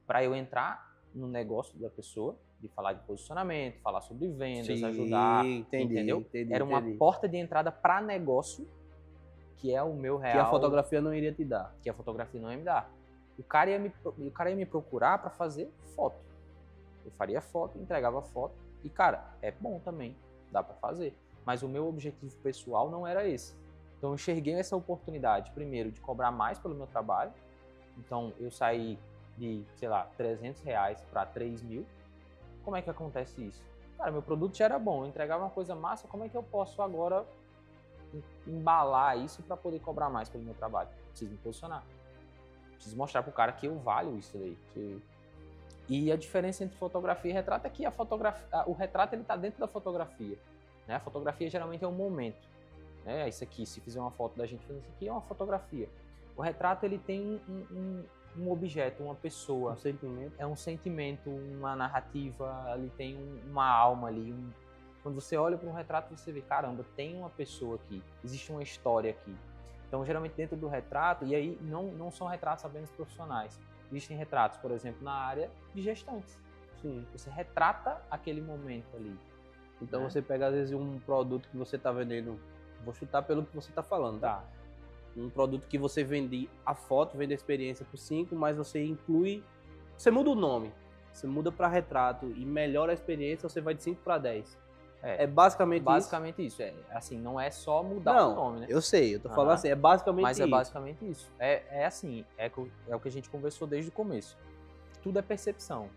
para eu entrar no negócio da pessoa, de falar de posicionamento, falar sobre vendas, Sim, ajudar, entendi, entendeu? entendi, Era uma entendi. porta de entrada para negócio, que é o meu real. Que a fotografia não iria te dar. Que a fotografia não ia me dar. O cara ia me procurar para fazer foto. Eu faria foto, entregava foto. E, cara, é bom também, dá para fazer. Mas o meu objetivo pessoal não era esse. Então eu enxerguei essa oportunidade, primeiro, de cobrar mais pelo meu trabalho. Então eu saí de, sei lá, 300 reais para 3 mil. Como é que acontece isso? Cara, meu produto já era bom, eu entregava uma coisa massa, como é que eu posso agora embalar isso para poder cobrar mais pelo meu trabalho? Preciso me posicionar. Preciso mostrar pro cara que eu valho isso daí. E a diferença entre fotografia e retrato é que o retrato ele tá dentro da fotografia. Né? A fotografia geralmente é um momento. Né? Isso aqui, se fizer uma foto da gente fazendo isso aqui, é uma fotografia. O retrato ele tem um objeto, uma pessoa. Um sentimento. É um sentimento, uma narrativa, ele tem uma alma ali. Quando você olha para um retrato, você vê, caramba, tem uma pessoa aqui, existe uma história aqui. Então, geralmente dentro do retrato, e aí não são retratos apenas profissionais. Existem retratos, por exemplo, na área de gestantes. Sim. Você retrata aquele momento ali. Então você pega às vezes um produto que você está vendendo, vou chutar pelo que você está falando, tá? Um produto que você vende a foto, vende a experiência por 5, mas você inclui, você muda o nome, você muda para retrato e melhora a experiência, você vai de 5 para 10. É basicamente isso. É assim, não é só mudar o nome, né? Eu sei, eu tô falando assim, é basicamente mas isso. Mas é basicamente isso. É assim, é o que a gente conversou desde o começo. Tudo é percepção.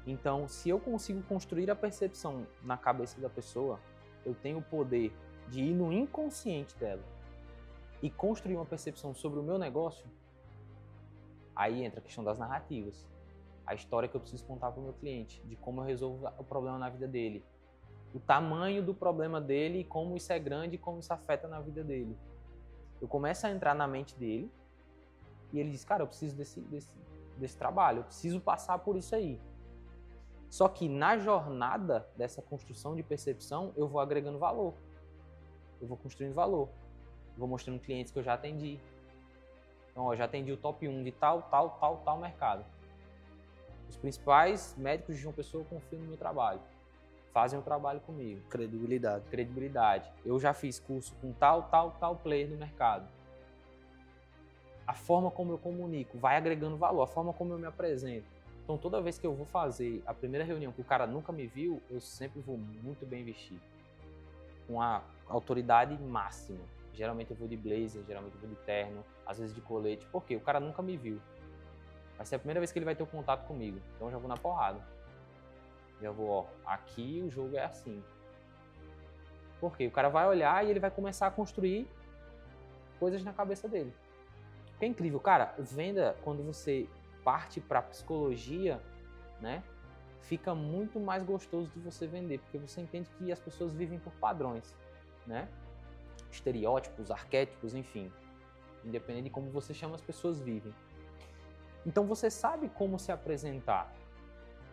Então, se eu consigo construir a percepção na cabeça da pessoa, eu tenho o poder de ir no inconsciente dela e construir uma percepção sobre o meu negócio. Aí entra a questão das narrativas. A história que eu preciso contar para o meu cliente, de como eu resolvo o problema na vida dele. O tamanho do problema dele, como isso é grande e como isso afeta na vida dele. Eu começo a entrar na mente dele e ele diz, cara, eu preciso desse trabalho, eu preciso passar por isso aí. Só que na jornada dessa construção de percepção, eu vou agregando valor. Eu vou construindo valor. Eu vou mostrando clientes que eu já atendi. Então, eu já atendi o top 1 de tal mercado. Os principais médicos de João Pessoa confiam no meu trabalho. Fazem o trabalho comigo. Credibilidade. Eu já fiz curso com tal player no mercado. A forma como eu comunico vai agregando valor. A forma como eu me apresento. Então, toda vez que eu vou fazer a primeira reunião que o cara nunca me viu, eu sempre vou muito bem vestido. Com a autoridade máxima. Geralmente eu vou de blazer, geralmente eu vou de terno, às vezes de colete. Por quê? O cara nunca me viu. Vai ser a primeira vez que ele vai ter um contato comigo. Então, eu já vou na porrada. Já vou, aqui o jogo é assim. Por quê? O cara vai olhar e ele vai começar a construir coisas na cabeça dele. Que é incrível. Cara, venda, quando você parte para psicologia, né, fica muito mais gostoso de você vender, porque você entende que as pessoas vivem por padrões, né? Estereótipos, arquétipos, enfim. Independente de como você chama, as pessoas vivem. Então você sabe como se apresentar.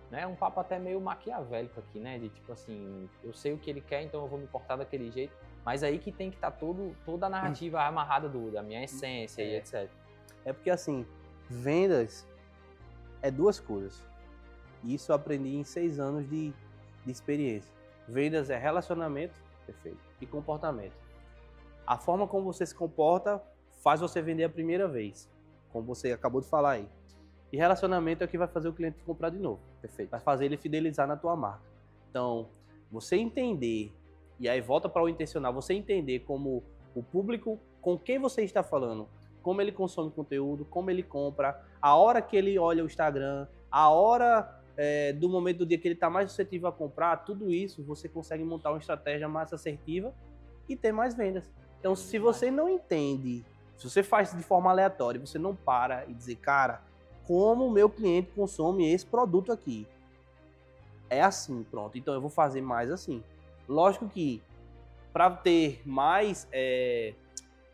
Né? Um papo até meio maquiavélico aqui, né? De tipo assim, eu sei o que ele quer, então eu vou me portar daquele jeito. Mas aí que tem que estar toda a narrativa amarrada da minha essência e etc. É porque assim, vendas é duas coisas. Isso eu aprendi em 6 anos de experiência. Vendas é relacionamento, perfeito, e comportamento. A forma como você se comporta faz você vender a primeira vez, como você acabou de falar aí. E relacionamento é o que vai fazer o cliente comprar de novo. Perfeito. Vai fazer ele fidelizar na tua marca. Então, você entender, e aí volta para o intencional, você entender como o público com quem você está falando, como ele consome conteúdo, como ele compra, a hora que ele olha o Instagram, a hora do momento do dia que ele está mais suscetível a comprar, tudo isso você consegue montar uma estratégia mais assertiva e ter mais vendas. Então, se você não entende, se você faz de forma aleatória, você não para e dizer, cara, como o meu cliente consome esse produto aqui. É assim, pronto. Então eu vou fazer mais assim. Lógico que para ter mais,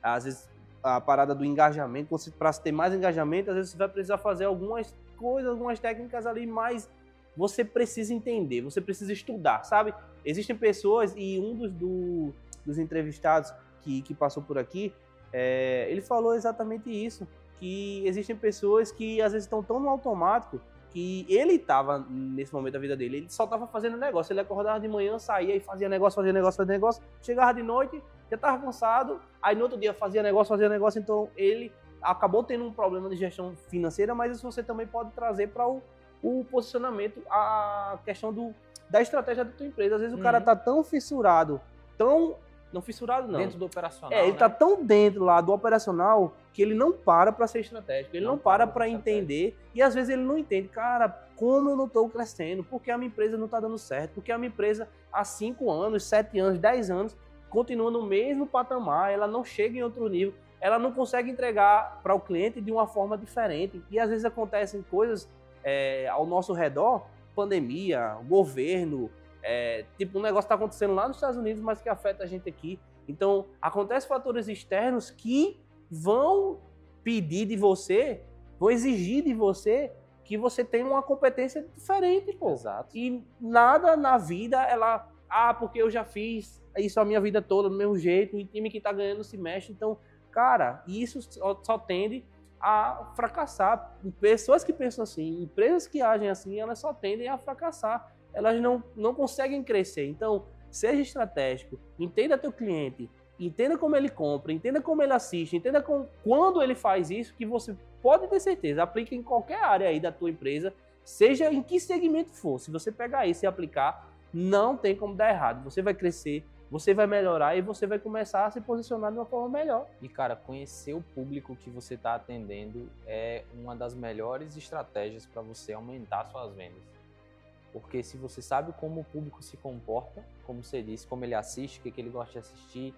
às vezes a parada do engajamento, para ter mais engajamento, às vezes você vai precisar fazer algumas coisas, algumas técnicas ali, mas você precisa entender, você precisa estudar, sabe? Existem pessoas, e um dos entrevistados que passou por aqui, ele falou exatamente isso. Que existem pessoas que às vezes estão tão no automático que ele estava nesse momento da vida dele, ele só estava fazendo negócio, ele acordava de manhã, saía e fazia negócio, chegava de noite, já estava cansado, aí no outro dia fazia negócio, então ele acabou tendo um problema de gestão financeira, mas isso você também pode trazer para o posicionamento, a questão da estratégia da tua empresa. Às vezes o cara tá tão fissurado, não fissurado não. Dentro do operacional, ele tá tão dentro lá do operacional que ele não para ser estratégico, ele não para para entender, e às vezes ele não entende, cara, como eu não tô crescendo, porque a minha empresa não tá dando certo, porque a minha empresa há 5 anos, 7 anos, 10 anos, continua no mesmo patamar, ela não chega em outro nível, ela não consegue entregar para o cliente de uma forma diferente, e às vezes acontecem coisas ao nosso redor, pandemia, governo, tipo, um negócio está acontecendo lá nos Estados Unidos, mas que afeta a gente aqui. Então, acontecem fatores externos que vão pedir de você, vão exigir de você que você tenha uma competência diferente, pô. Exato. E nada na vida, porque eu já fiz isso a minha vida toda do mesmo jeito, e time que tá ganhando se mexe. Então, cara, isso só tende a fracassar. Pessoas que pensam assim, empresas que agem assim, elas só tendem a fracassar. elas não conseguem crescer. Então, seja estratégico, entenda teu cliente, entenda como ele compra, entenda como ele assiste, entenda quando ele faz isso, que você pode ter certeza, aplica em qualquer área aí da tua empresa, seja em que segmento for. Se você pegar isso e aplicar, não tem como dar errado. Você vai crescer, você vai melhorar e você vai começar a se posicionar de uma forma melhor. E, cara, conhecer o público que você está atendendo é uma das melhores estratégias para você aumentar suas vendas. Porque se você sabe como o público se comporta, como você disse, como ele assiste, o que ele gosta de assistir,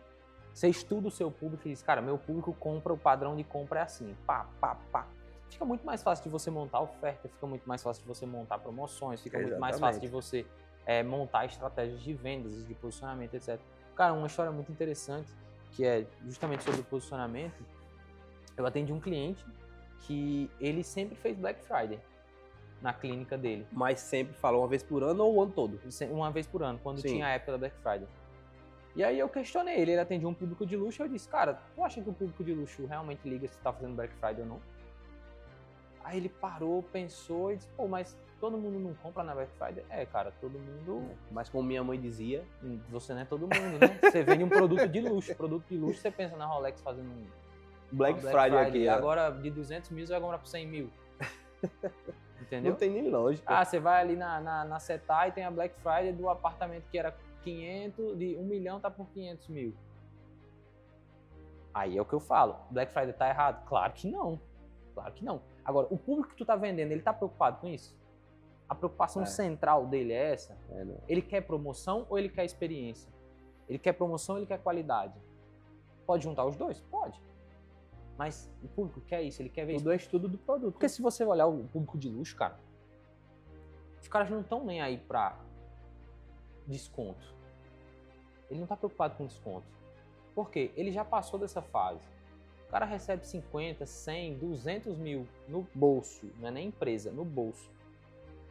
você estuda o seu público e diz, cara, meu público compra, o padrão de compra é assim, pá, pá, pá. Fica muito mais fácil de você montar oferta, fica muito mais fácil de você montar promoções, fica muito mais fácil de você montar estratégias de vendas, de posicionamento, etc. Cara, uma história muito interessante, que é justamente sobre o posicionamento. Eu atendi um cliente que ele sempre fez Black Friday na clínica dele. Mas sempre falou uma vez por ano ou o ano todo? Uma vez por ano, quando Sim. tinha a época da Black Friday. E aí eu questionei ele atendia um público de luxo, eu disse, cara, tu acha que o público de luxo realmente liga se tá fazendo Black Friday ou não? Aí ele parou, pensou e disse, pô, mas todo mundo não compra na Black Friday? É, cara, todo mundo... Mas como minha mãe dizia... Você não é todo mundo, né? Você vende um produto de luxo. Produto de luxo, você pensa na Rolex fazendo um... Black Friday aqui, agora de 200 mil, você vai comprar por 100 mil. Entendeu? Não tem nem lógica. Ah, você vai ali na Setai e tem a Black Friday do apartamento que era 500, de 1 milhão tá por 500 mil. Aí é o que eu falo. Black Friday tá errado? Claro que não. Claro que não. Agora, o público que tu tá vendendo, ele tá preocupado com isso? A preocupação central dele é essa? Ele quer promoção ou ele quer experiência? Ele quer promoção ou ele quer qualidade? Pode juntar os dois? Pode. Mas o público quer isso, ele quer ver isso. Tudo é estudo do produto. Porque se você olhar o público de luxo, cara, os caras não estão nem aí pra desconto. Ele não tá preocupado com desconto. Por quê? Ele já passou dessa fase. O cara recebe 50, 100, 200 mil no bolso, não é nem empresa, no bolso.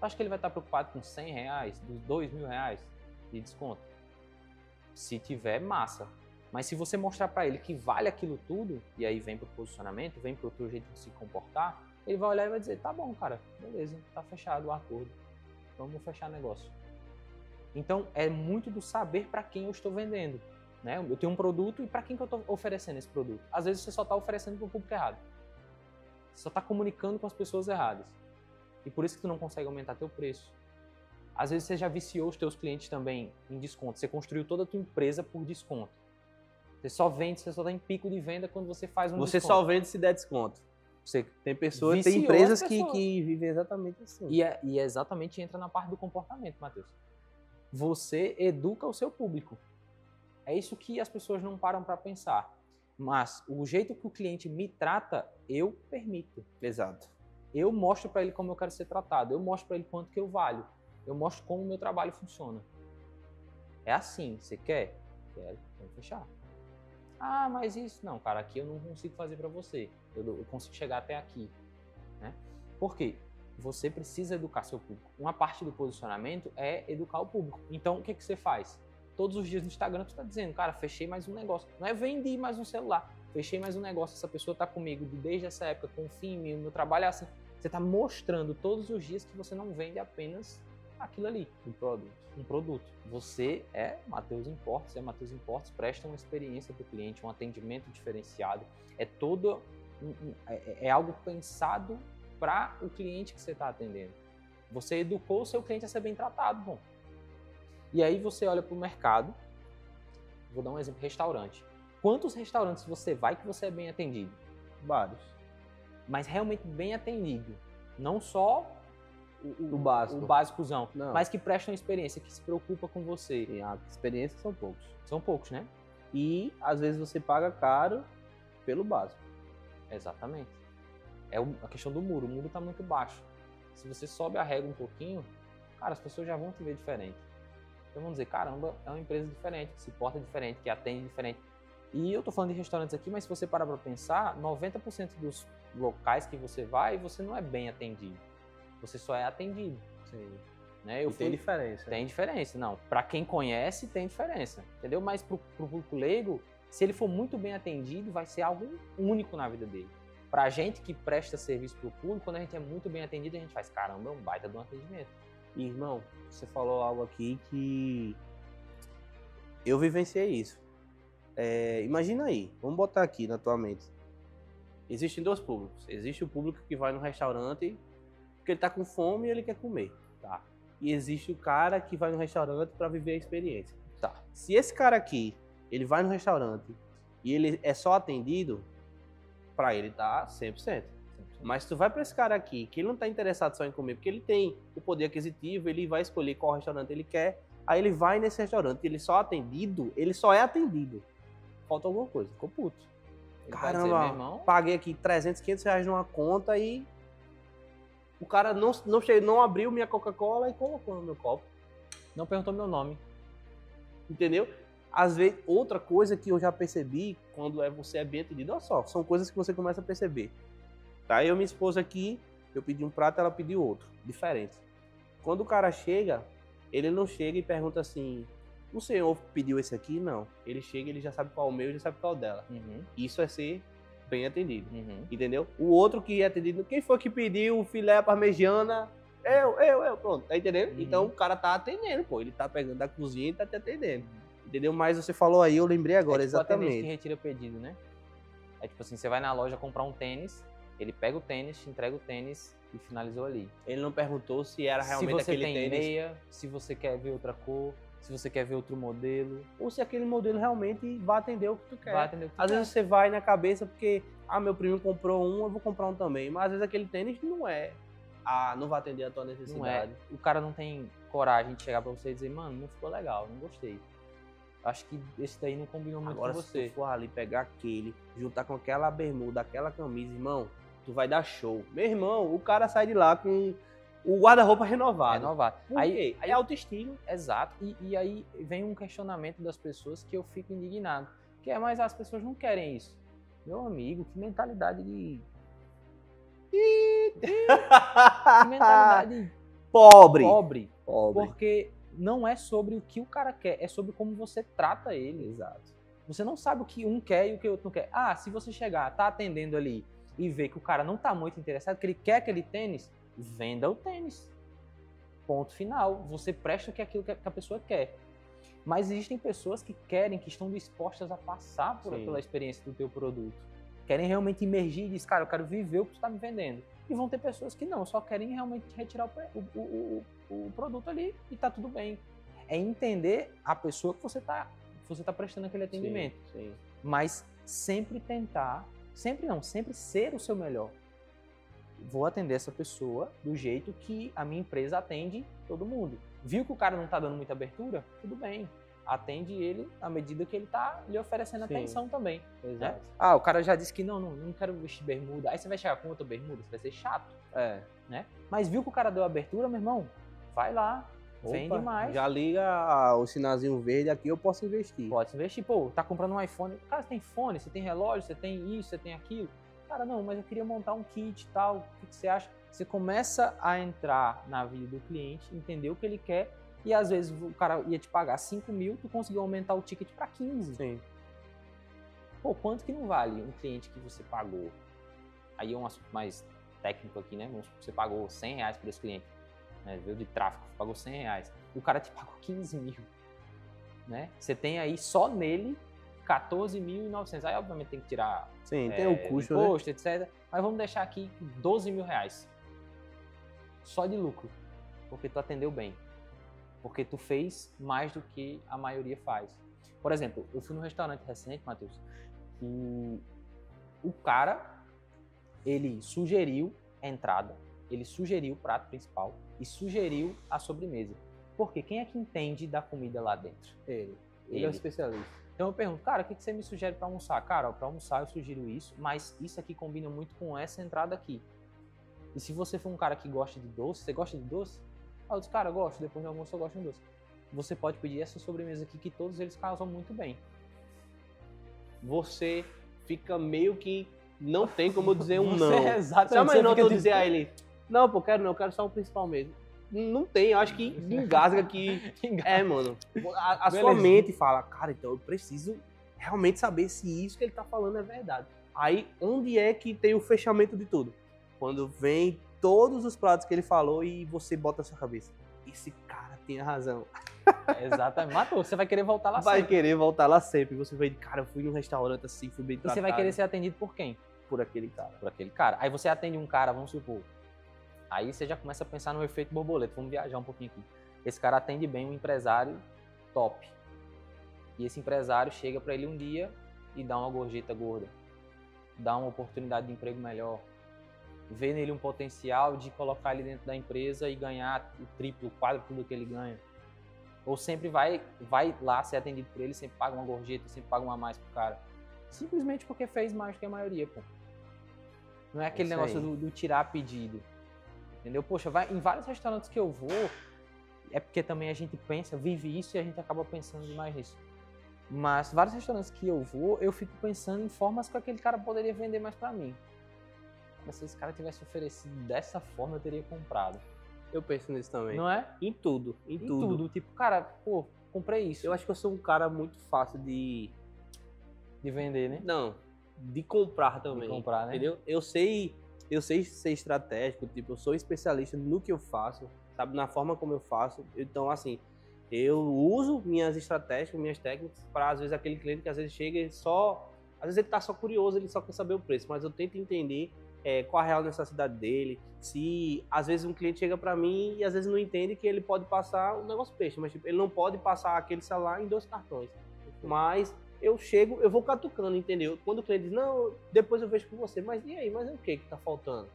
Acho que ele vai estar preocupado com 100 reais, dos 2 mil reais de desconto? Se tiver, massa. Mas se você mostrar para ele que vale aquilo tudo, e aí vem pro posicionamento, vem pro teu jeito de se comportar, ele vai olhar e vai dizer, tá bom, cara, beleza, tá fechado o acordo, vamos fechar negócio. Então, é muito do saber para quem eu estou vendendo. Né? Eu tenho um produto e para quem que eu estou oferecendo esse produto? Às vezes você só está oferecendo para o público errado. Você só está comunicando com as pessoas erradas. E por isso que tu não consegue aumentar teu preço. Às vezes você já viciou os teus clientes também em desconto. Você construiu toda a tua empresa por desconto. Você só vende, você só está em pico de venda quando você faz um desconto. Você só vende se der desconto. Você tem pessoas, tem empresas que vivem exatamente assim. E exatamente entra na parte do comportamento, Matheus. Você educa o seu público. É isso que as pessoas não param para pensar. Mas o jeito que o cliente me trata, eu permito. Exato. Eu mostro para ele como eu quero ser tratado. Eu mostro para ele quanto que eu valho. Eu mostro como o meu trabalho funciona. É assim. Você quer? Quero. Vamos fechar. Ah, mas isso... Não, cara, aqui eu não consigo fazer para você. Eu consigo chegar até aqui. Né? Por quê? Você precisa educar seu público. Uma parte do posicionamento é educar o público. Então, o que você faz? Todos os dias no Instagram tu tá dizendo, cara, fechei mais um negócio. Não é vendi mais um celular, fechei mais um negócio. Essa pessoa tá comigo desde essa época, confia em mim, o meu trabalho é assim. Você tá mostrando todos os dias que você não vende apenas aquilo ali. Um produto. Você é Matheus Importes, presta uma experiência para o cliente, um atendimento diferenciado. É todo é algo pensado para o cliente que você está atendendo. Você educou o seu cliente a ser bem tratado, bom. E aí você olha para o mercado, vou dar um exemplo, restaurante. Quantos restaurantes você vai que você é bem atendido? Vários. Mas realmente bem atendido. Não só o básico. O básicozão, mas que prestam experiência, que se preocupa com você. E a experiência são poucos. São poucos, né? E às vezes você paga caro pelo básico. Exatamente. É a questão do muro. O muro está muito baixo. Se você sobe a régua um pouquinho, cara, as pessoas já vão te ver diferente. Então vão dizer, caramba, é uma empresa diferente, que se porta diferente, que atende diferente. E eu tô falando de restaurantes aqui, mas se você parar para pensar, 90% dos locais que você vai, você não é bem atendido. Você só é atendido. Sim. Né? Tem diferença. Tem diferença, não. Para quem conhece, tem diferença. Entendeu? Mas pro público leigo, se ele for muito bem atendido, vai ser algo único na vida dele. Pra gente que presta serviço pro público, quando a gente é muito bem atendido, a gente faz, caramba, é um baita de um atendimento. E, irmão, você falou algo aqui que eu vivenciei isso. Imagina aí, vamos botar aqui na tua mente. Existem dois públicos. Existe o público que vai no restaurante porque ele tá com fome e ele quer comer. Tá. E existe o cara que vai no restaurante para viver a experiência. Tá. Se esse cara aqui, ele vai no restaurante e ele é só atendido, para ele tá 100%. Mas se tu vai para esse cara aqui, que ele não tá interessado só em comer, porque ele tem o poder aquisitivo, ele vai escolher qual restaurante ele quer, aí ele vai nesse restaurante, ele só é atendido. Falta alguma coisa, ficou puto. Ele vai dizer, Caramba, meu irmão, paguei aqui 300, 500 reais numa conta e o cara não abriu minha Coca-Cola e colocou no meu copo. não perguntou meu nome. Entendeu? Às vezes, outra coisa que eu já percebi quando você é bem atendido, olha só, são coisas que você começa a perceber. Tá, eu e minha esposa aqui, eu pedi um prato, ela pediu outro, diferente. Quando o cara chega, ele não chega e pergunta assim, o senhor pediu esse aqui? Não. Ele chega, ele já sabe qual é o meu, já sabe qual é o dela. Isso é ser bem atendido, entendeu? O outro que é atendido, quem foi que pediu o filé parmegiana? Eu, pronto, tá entendendo? Então o cara tá atendendo, pô, ele tá pegando da cozinha e tá te atendendo, entendeu? Mas você falou aí, eu lembrei agora, é tipo exatamente. O atendente que retira pedido, né? É tipo assim, você vai na loja comprar um tênis, ele pega o tênis, te entrega o tênis e finalizou ali. Ele não perguntou se era realmente se você aquele tem tênis, meia, se você quer ver outra cor, se você quer ver outro modelo. ou se aquele modelo realmente vai atender o que tu quer. Vai atender o que tu Às quer. vezes você vai na cabeça porque, meu primo comprou um, eu vou comprar um também. Mas às vezes aquele tênis não vai atender a tua necessidade. Não é. O cara não tem coragem de chegar pra você e dizer, mano, não ficou legal, não gostei. Acho que esse daí não combinou muito Agora, com se você. tu for ali pegar aquele, juntar com aquela bermuda, aquela camisa, irmão, tu vai dar show. Meu irmão, o cara sai de lá com o guarda-roupa renovado. Renovado. Por quê? É autoestima. Exato. E aí vem um questionamento das pessoas que eu fico indignado. Que é, mas as pessoas não querem isso. Meu amigo, que mentalidade de... Que mentalidade Pobre. pobre. Pobre. Porque não é sobre o que o cara quer, é sobre como você trata ele. Exato. Você não sabe o que um quer e o que o outro não quer. Ah, se você chegar, tá atendendo ali e ver que o cara não tá muito interessado, que ele quer aquele tênis, venda o tênis. Ponto final. Você presta aquilo que a pessoa quer. Mas existem pessoas que querem, que estão dispostas a passar pela experiência do teu produto. Querem realmente imergir e dizer, cara, eu quero viver o que tu tá me vendendo. E vão ter pessoas que não, só querem realmente retirar o produto ali e tá tudo bem. É entender a pessoa que você tá prestando aquele atendimento. Sim. Mas sempre tentar, sempre ser o seu melhor. Vou atender essa pessoa do jeito que a minha empresa atende todo mundo. Viu que o cara não tá dando muita abertura? Tudo bem. Atende ele à medida que ele tá lhe oferecendo atenção também. Exato. Né? Ah, o cara já disse que não quero vestir bermuda. Aí você vai chegar com outra bermuda, você vai ser chato. Né? Mas viu que o cara deu abertura, meu irmão? Vai lá, vende mais. Já liga o sinalzinho verde aqui, eu posso investir. Pode investir. Pô, tá comprando um iPhone. Cara, você tem fone, você tem relógio, você tem isso, você tem aquilo. Cara, não, mas eu queria montar um kit e tal. O que você acha? Você começa a entrar na vida do cliente, entender o que ele quer. E às vezes o cara ia te pagar 5 mil, tu conseguiu aumentar o ticket para 15. Sim. Pô, quanto que não vale um cliente que você pagou? Aí é um assunto mais técnico aqui, né? Você pagou 100 reais por esse cliente, né? Veio de tráfego, pagou 100 reais. E o cara te pagou 15 mil, né? Você tem aí só nele 14.900. Aí obviamente tem que tirar tem o custo, imposto, etc. Mas vamos deixar aqui 12 mil reais. Só de lucro. Porque tu atendeu bem. Porque tu fez mais do que a maioria faz. Por exemplo, eu fui num restaurante recente, Matheus, e o cara, ele sugeriu a entrada, ele sugeriu o prato principal e sugeriu a sobremesa. Porque quem é que entende da comida lá dentro? Ele é o especialista. Então eu pergunto, cara, o que você me sugere para almoçar? Cara, para almoçar eu sugiro isso, mas isso aqui combina muito com essa entrada aqui. E se você for um cara que gosta de doce, você gosta de doce? Eu disse, cara, eu gosto, depois do almoço eu gosto de doce. Você pode pedir essa sobremesa aqui, que todos eles casam muito bem. Você fica meio que não tem como dizer um não. Exatamente. Mas não, eu dizer a ele, não, pô, eu quero só o principal mesmo. Não tem, eu acho que engasga que... mano, a sua mente fala, cara, então eu preciso realmente saber se isso que ele tá falando é verdade. Aí, onde é que tem o fechamento de tudo? Quando vem todos os pratos que ele falou e você bota na sua cabeça. esse cara tem a razão. Exatamente. Matou, você vai querer voltar lá Vai sempre. querer voltar lá sempre. Você vai, cara, eu fui num restaurante assim, fui bem E tratado você vai querer ser atendido por quem? por aquele cara. Por aquele cara. Aí você atende um cara, vamos supor. Aí você já começa a pensar no efeito borboleta. Vamos viajar um pouquinho aqui. Esse cara atende bem um empresário top. E esse empresário chega para ele um dia e dá uma gorjeta gorda. Dá uma oportunidade de emprego melhor. Vê nele um potencial de colocar ele dentro da empresa e ganhar o triplo, o quádruplo do que ele ganha. Ou sempre vai lá ser atendido por ele, sempre paga uma gorjeta, sempre paga uma a mais pro cara. Simplesmente porque fez mais do que a maioria, pô. Não é aquele Isso negócio aí. do tirar pedido. Entendeu? Poxa, em vários restaurantes que eu vou, é porque também a gente pensa, vive isso e a gente acaba pensando demais nisso. Mas vários restaurantes que eu vou, eu fico pensando em formas que aquele cara poderia vender mais pra mim. Mas se esse cara tivesse oferecido dessa forma, eu teria comprado. Eu penso nisso também. Não é? Em tudo, em Em tudo. tudo. Tipo, cara, pô, comprei isso. Eu acho que eu sou um cara muito fácil de... De vender, né? Não, de comprar também. De comprar, né? Entendeu? Eu sei ser estratégico, tipo, eu sou especialista no que eu faço, sabe, na forma como eu faço. Então, assim, eu uso minhas estratégias, minhas técnicas para, às vezes, aquele cliente que às vezes chega e só... Às vezes ele tá só curioso, ele só quer saber o preço, mas eu tento entender qual a real necessidade dele. Se, às vezes, um cliente chega para mim e às vezes não entende que ele pode passar um negócio peixe, mas tipo, ele não pode passar aquele celular em 2 cartões. Mas eu chego, eu vou catucando, entendeu? Quando o cliente diz, não, depois eu vejo com você, mas e aí, mas é o que tá faltando?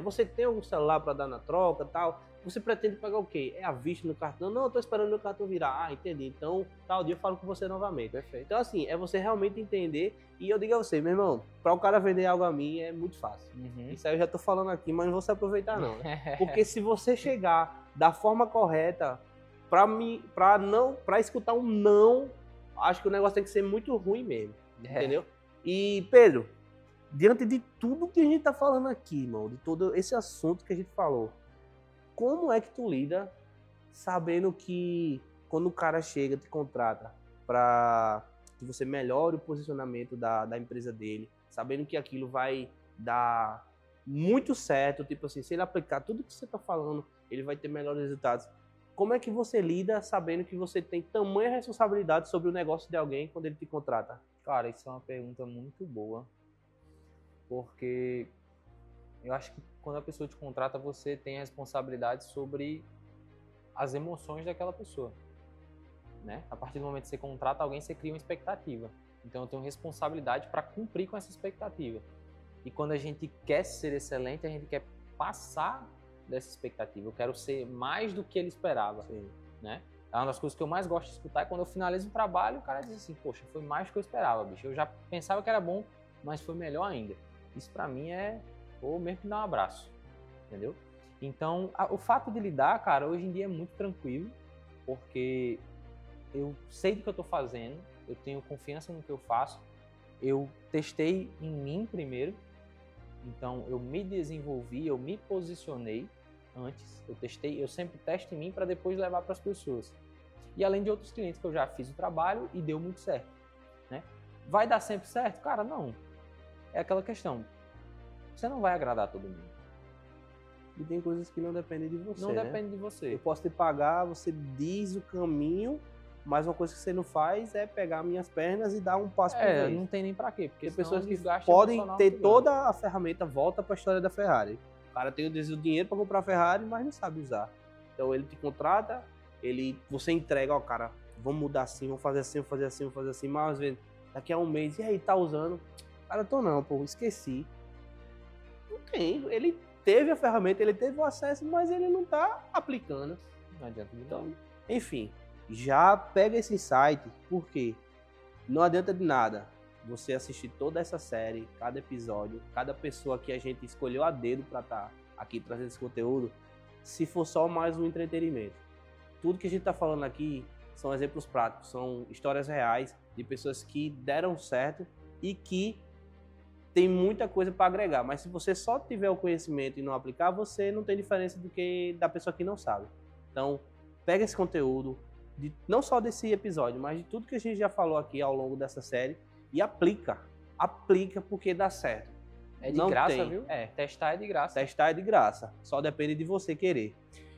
Você tem algum celular para dar na troca e tal? Você pretende pagar o quê? É à vista no cartão? Não, eu tô esperando meu cartão virar. Ah, entendi. Então, tal dia eu falo com você novamente. Perfeito. Então, assim, é você realmente entender. E eu digo a você, meu irmão, para o cara vender algo a mim é muito fácil. Uhum. Isso aí eu já tô falando aqui, mas não vou se aproveitar não, né? Porque se você chegar da forma correta para escutar um não, acho que o negócio tem que ser muito ruim mesmo, entendeu? E Pedro, diante de tudo que a gente tá falando aqui, irmão, de todo esse assunto que a gente falou, como é que tu lida sabendo que quando o cara chega, te contrata para que você melhore o posicionamento da empresa dele, sabendo que aquilo vai dar muito certo, tipo assim, se ele aplicar tudo que você tá falando, ele vai ter melhores resultados. Como é que você lida sabendo que você tem tamanha responsabilidade sobre o negócio de alguém quando ele te contrata? Cara, isso é uma pergunta muito boa. Porque eu acho que quando a pessoa te contrata, você tem a responsabilidade sobre as emoções daquela pessoa, né? A partir do momento que você contrata alguém, você cria uma expectativa. Então eu tenho responsabilidade para cumprir com essa expectativa. E quando a gente quer ser excelente, a gente quer passar dessa expectativa. Eu quero ser mais do que ele esperava, né? É uma das coisas que eu mais gosto de escutar é quando eu finalizo um trabalho, o cara diz assim, poxa, foi mais do que eu esperava, bicho. Eu já pensava que era bom, mas foi melhor ainda. Isso pra mim é ou mesmo que dar um abraço, entendeu? Então, o fato de lidar, cara, hoje em dia é muito tranquilo, porque eu sei do que eu tô fazendo, eu tenho confiança no que eu faço, eu testei em mim primeiro, então eu me desenvolvi, eu me posicionei antes, eu sempre testo em mim para depois levar para as pessoas. E além de outros clientes que eu já fiz o trabalho e deu muito certo, né? Vai dar sempre certo? Cara, não. É aquela questão, você não vai agradar todo mundo. E tem coisas que não dependem de você, Não né? depende de você. Eu posso te pagar, você diz o caminho, mas uma coisa que você não faz é pegar minhas pernas e dar um passo por vez. Não tem nem pra quê. Porque Tem pessoas que desgaste podem emocional ter muito toda a ferramenta, volta para a história da Ferrari. O cara tem o dinheiro para comprar a Ferrari, mas não sabe usar. Então ele te contrata, você entrega, ó, cara, vamos mudar assim, vamos fazer assim, vamos fazer assim, vamos fazer assim, mas às vezes daqui a um mês, e aí, tá usando? Cara, tô não, pô, esqueci. Não tem, ele teve a ferramenta, ele teve o acesso, mas ele não tá aplicando. Não adianta de Então, nada. enfim, já pega esse insight, porque não adianta de nada você assistir toda essa série, cada episódio, cada pessoa que a gente escolheu a dedo para estar aqui trazendo esse conteúdo, se for só mais um entretenimento. Tudo que a gente está falando aqui são exemplos práticos, são histórias reais de pessoas que deram certo e que tem muita coisa para agregar. Mas se você só tiver o conhecimento e não aplicar, você não tem diferença do que da pessoa que não sabe. Então, pega esse conteúdo, não só desse episódio, mas de tudo que a gente já falou aqui ao longo dessa série e aplica. Aplica porque dá certo. É de Não graça, tem. viu? Testar é de graça. Testar é de graça, só depende de você querer.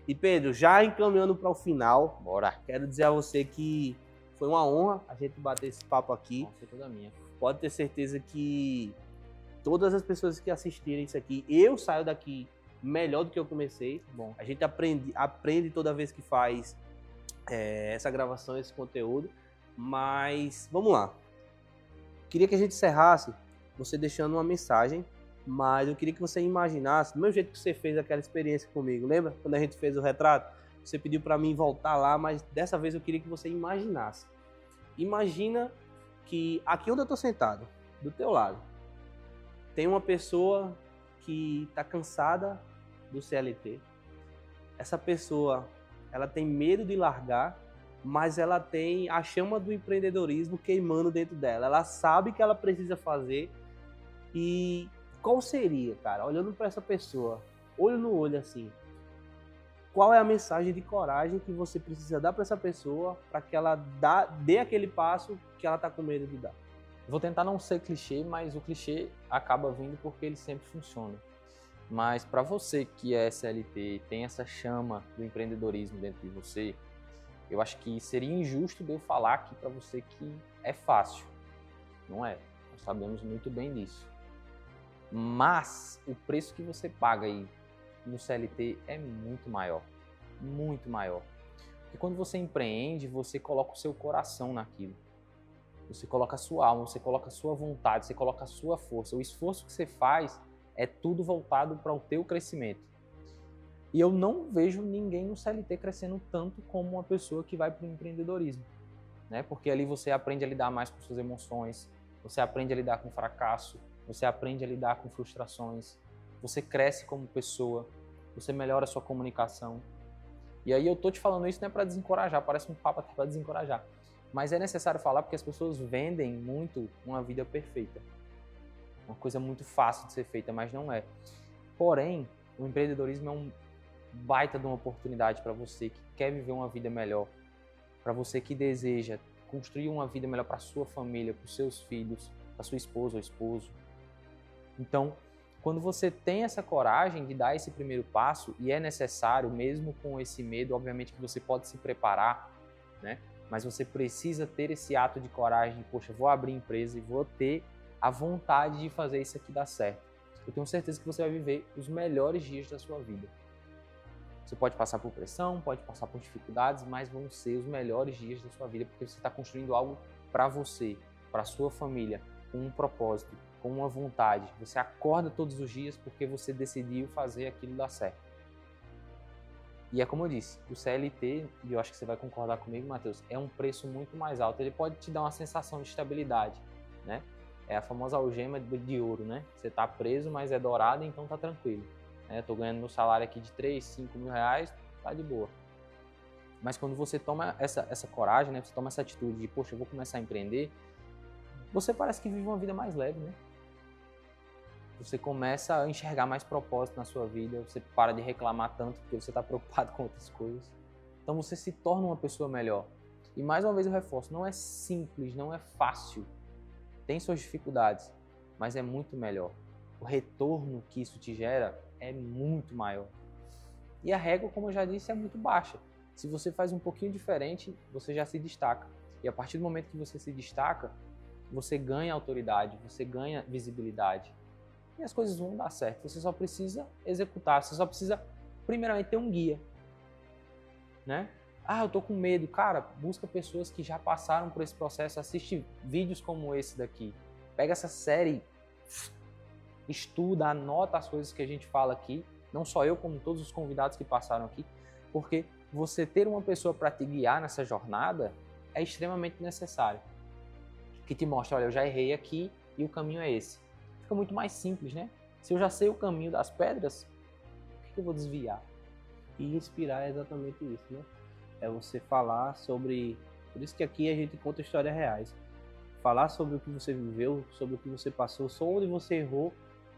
E Pedro, já encaminhando para o final, Bora. quero dizer a você que foi uma honra a gente bater esse papo aqui. Foi toda minha. Pode ter certeza que todas as pessoas que assistirem isso aqui, eu saio daqui melhor do que eu comecei. Bom. A gente aprende toda vez que faz essa gravação, esse conteúdo. Mas vamos lá. Queria que a gente encerrasse você deixando uma mensagem, mas eu queria que você imaginasse, do mesmo jeito que você fez aquela experiência comigo. Lembra quando a gente fez o retrato? Você pediu para mim voltar lá, mas dessa vez eu queria que você imaginasse. Imagina que aqui onde eu estou sentado, do teu lado, tem uma pessoa que está cansada do CLT. Essa pessoa, ela tem medo de largar, mas ela tem a chama do empreendedorismo queimando dentro dela. Ela sabe que ela precisa fazer. E qual seria, cara, olhando para essa pessoa, olho no olho assim, qual é a mensagem de coragem que você precisa dar para essa pessoa para que ela dê aquele passo que ela está com medo de dar? Vou tentar não ser clichê, mas o clichê acaba vindo porque ele sempre funciona. Mas para você que é SLT, tem essa chama do empreendedorismo dentro de você, eu acho que seria injusto de eu falar aqui para você que é fácil. Não é. Nós sabemos muito bem disso. Mas o preço que você paga aí no CLT é muito maior. Muito maior. Porque quando você empreende, você coloca o seu coração naquilo. Você coloca a sua alma, você coloca a sua vontade, você coloca a sua força. O esforço que você faz é tudo voltado para o teu crescimento. E eu não vejo ninguém no CLT crescendo tanto como uma pessoa que vai para o empreendedorismo, né? Porque ali você aprende a lidar mais com suas emoções, você aprende a lidar com fracasso, você aprende a lidar com frustrações, você cresce como pessoa, você melhora a sua comunicação. E aí eu tô te falando isso não é para desencorajar, parece um papo até para desencorajar, mas é necessário falar porque as pessoas vendem muito uma vida perfeita. Uma coisa muito fácil de ser feita, mas não é. Porém, o empreendedorismo é um baita de uma oportunidade para você que quer viver uma vida melhor, para você que deseja construir uma vida melhor para sua família, para os seus filhos, para sua esposa ou esposo. Então, quando você tem essa coragem de dar esse primeiro passo, e é necessário, mesmo com esse medo, obviamente que você pode se preparar, né? Mas você precisa ter esse ato de coragem, poxa, vou abrir empresa e vou ter a vontade de fazer isso aqui dar certo. Eu tenho certeza que você vai viver os melhores dias da sua vida. Você pode passar por pressão, pode passar por dificuldades, mas vão ser os melhores dias da sua vida, porque você está construindo algo para você, para a sua família, com um propósito, com uma vontade. Você acorda todos os dias porque você decidiu fazer aquilo dar certo. E é como eu disse, o CLT, e eu acho que você vai concordar comigo, Matheus, é um preço muito mais alto. Ele pode te dar uma sensação de estabilidade, né? É a famosa algema de ouro, né? Você está preso, mas é dourado, então tá tranquilo. Estou ganhando meu salário aqui de 3, 5 mil reais, tá de boa. Mas quando você toma essa coragem, né? Você toma essa atitude de, poxa, eu vou começar a empreender, você parece que vive uma vida mais leve, né? Você começa a enxergar mais propósito na sua vida, você para de reclamar tanto porque você está preocupado com outras coisas. Então você se torna uma pessoa melhor. E mais uma vez eu reforço, não é simples, não é fácil. Tem suas dificuldades, mas é muito melhor. O retorno que isso te gera é muito maior. E a régua, como eu já disse, é muito baixa. Se você faz um pouquinho diferente, você já se destaca. E a partir do momento que você se destaca, você ganha autoridade, você ganha visibilidade. E as coisas vão dar certo. Você só precisa executar, você só precisa, primeiramente, ter um guia. Né? Ah, eu tô com medo. Cara, busca pessoas que já passaram por esse processo, assiste vídeos como esse daqui. Pega essa série, estuda, anota as coisas que a gente fala aqui, não só eu, como todos os convidados que passaram aqui, porque você ter uma pessoa para te guiar nessa jornada é extremamente necessário. Que te mostra, olha, eu já errei aqui e o caminho é esse. Fica muito mais simples, né? Se eu já sei o caminho das pedras, por que eu vou desviar? E inspirar é exatamente isso, né? É você falar sobre... Por isso que aqui a gente conta histórias reais. Falar sobre o que você viveu, sobre o que você passou, só onde você errou,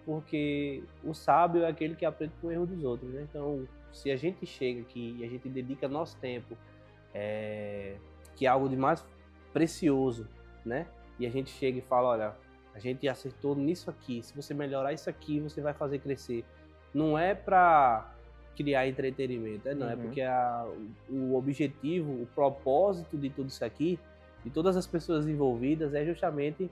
porque o sábio é aquele que aprende com o erro dos outros, né? Então, se a gente chega aqui e a gente dedica nosso tempo, que é algo de mais precioso, né? E a gente chega e fala, olha, a gente acertou nisso aqui, se você melhorar isso aqui, você vai fazer crescer. Não é para criar entretenimento. Não, é Uhum. porque o objetivo, o propósito de tudo isso aqui, de todas as pessoas envolvidas, é justamente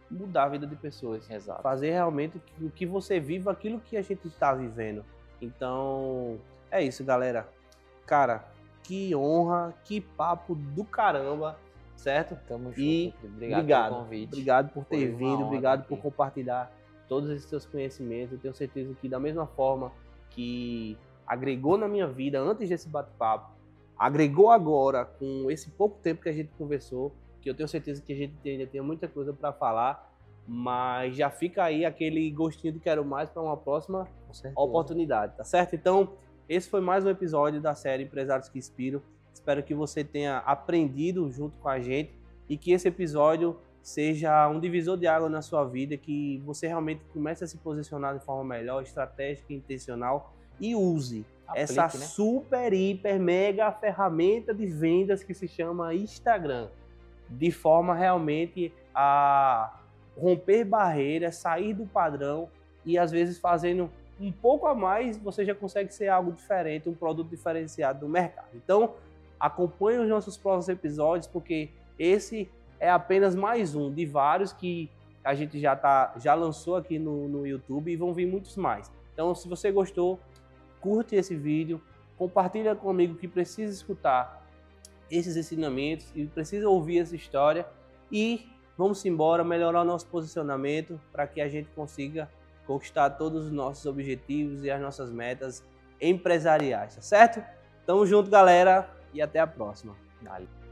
mudar a vida de pessoas. Exato. Fazer realmente que você viva aquilo que a gente está vivendo. Então, é isso, galera. Cara, que honra, que papo do caramba, certo? Tamo junto. E Obrigado pelo convite. Obrigado por ter Foi uma vindo, honra obrigado estar por aqui. compartilhar todos esses seus conhecimentos. Eu tenho certeza que da mesma forma que agregou na minha vida antes desse bate-papo, agregou agora com esse pouco tempo que a gente conversou, que eu tenho certeza que a gente ainda tem muita coisa para falar, mas já fica aí aquele gostinho de quero mais para uma próxima oportunidade, tá certo? Então, esse foi mais um episódio da série Empresários que Inspiram. Espero que você tenha aprendido junto com a gente e que esse episódio seja um divisor de água na sua vida, que você realmente comece a se posicionar de forma melhor, estratégica e intencional e use essa super, hiper, mega ferramenta de vendas que se chama Instagram, de forma realmente a romper barreiras, sair do padrão e às vezes fazendo um pouco a mais, você já consegue ser algo diferente, um produto diferenciado no mercado. Então, acompanhe os nossos próximos episódios, porque esse é apenas mais um de vários que a gente já lançou aqui no YouTube e vão vir muitos mais. Então, se você gostou, curte esse vídeo, compartilha com um amigo que precisa escutar esses ensinamentos e precisa ouvir essa história e vamos embora melhorar o nosso posicionamento para que a gente consiga conquistar todos os nossos objetivos e as nossas metas empresariais, tá certo? Tamo junto, galera, e até a próxima. Dale.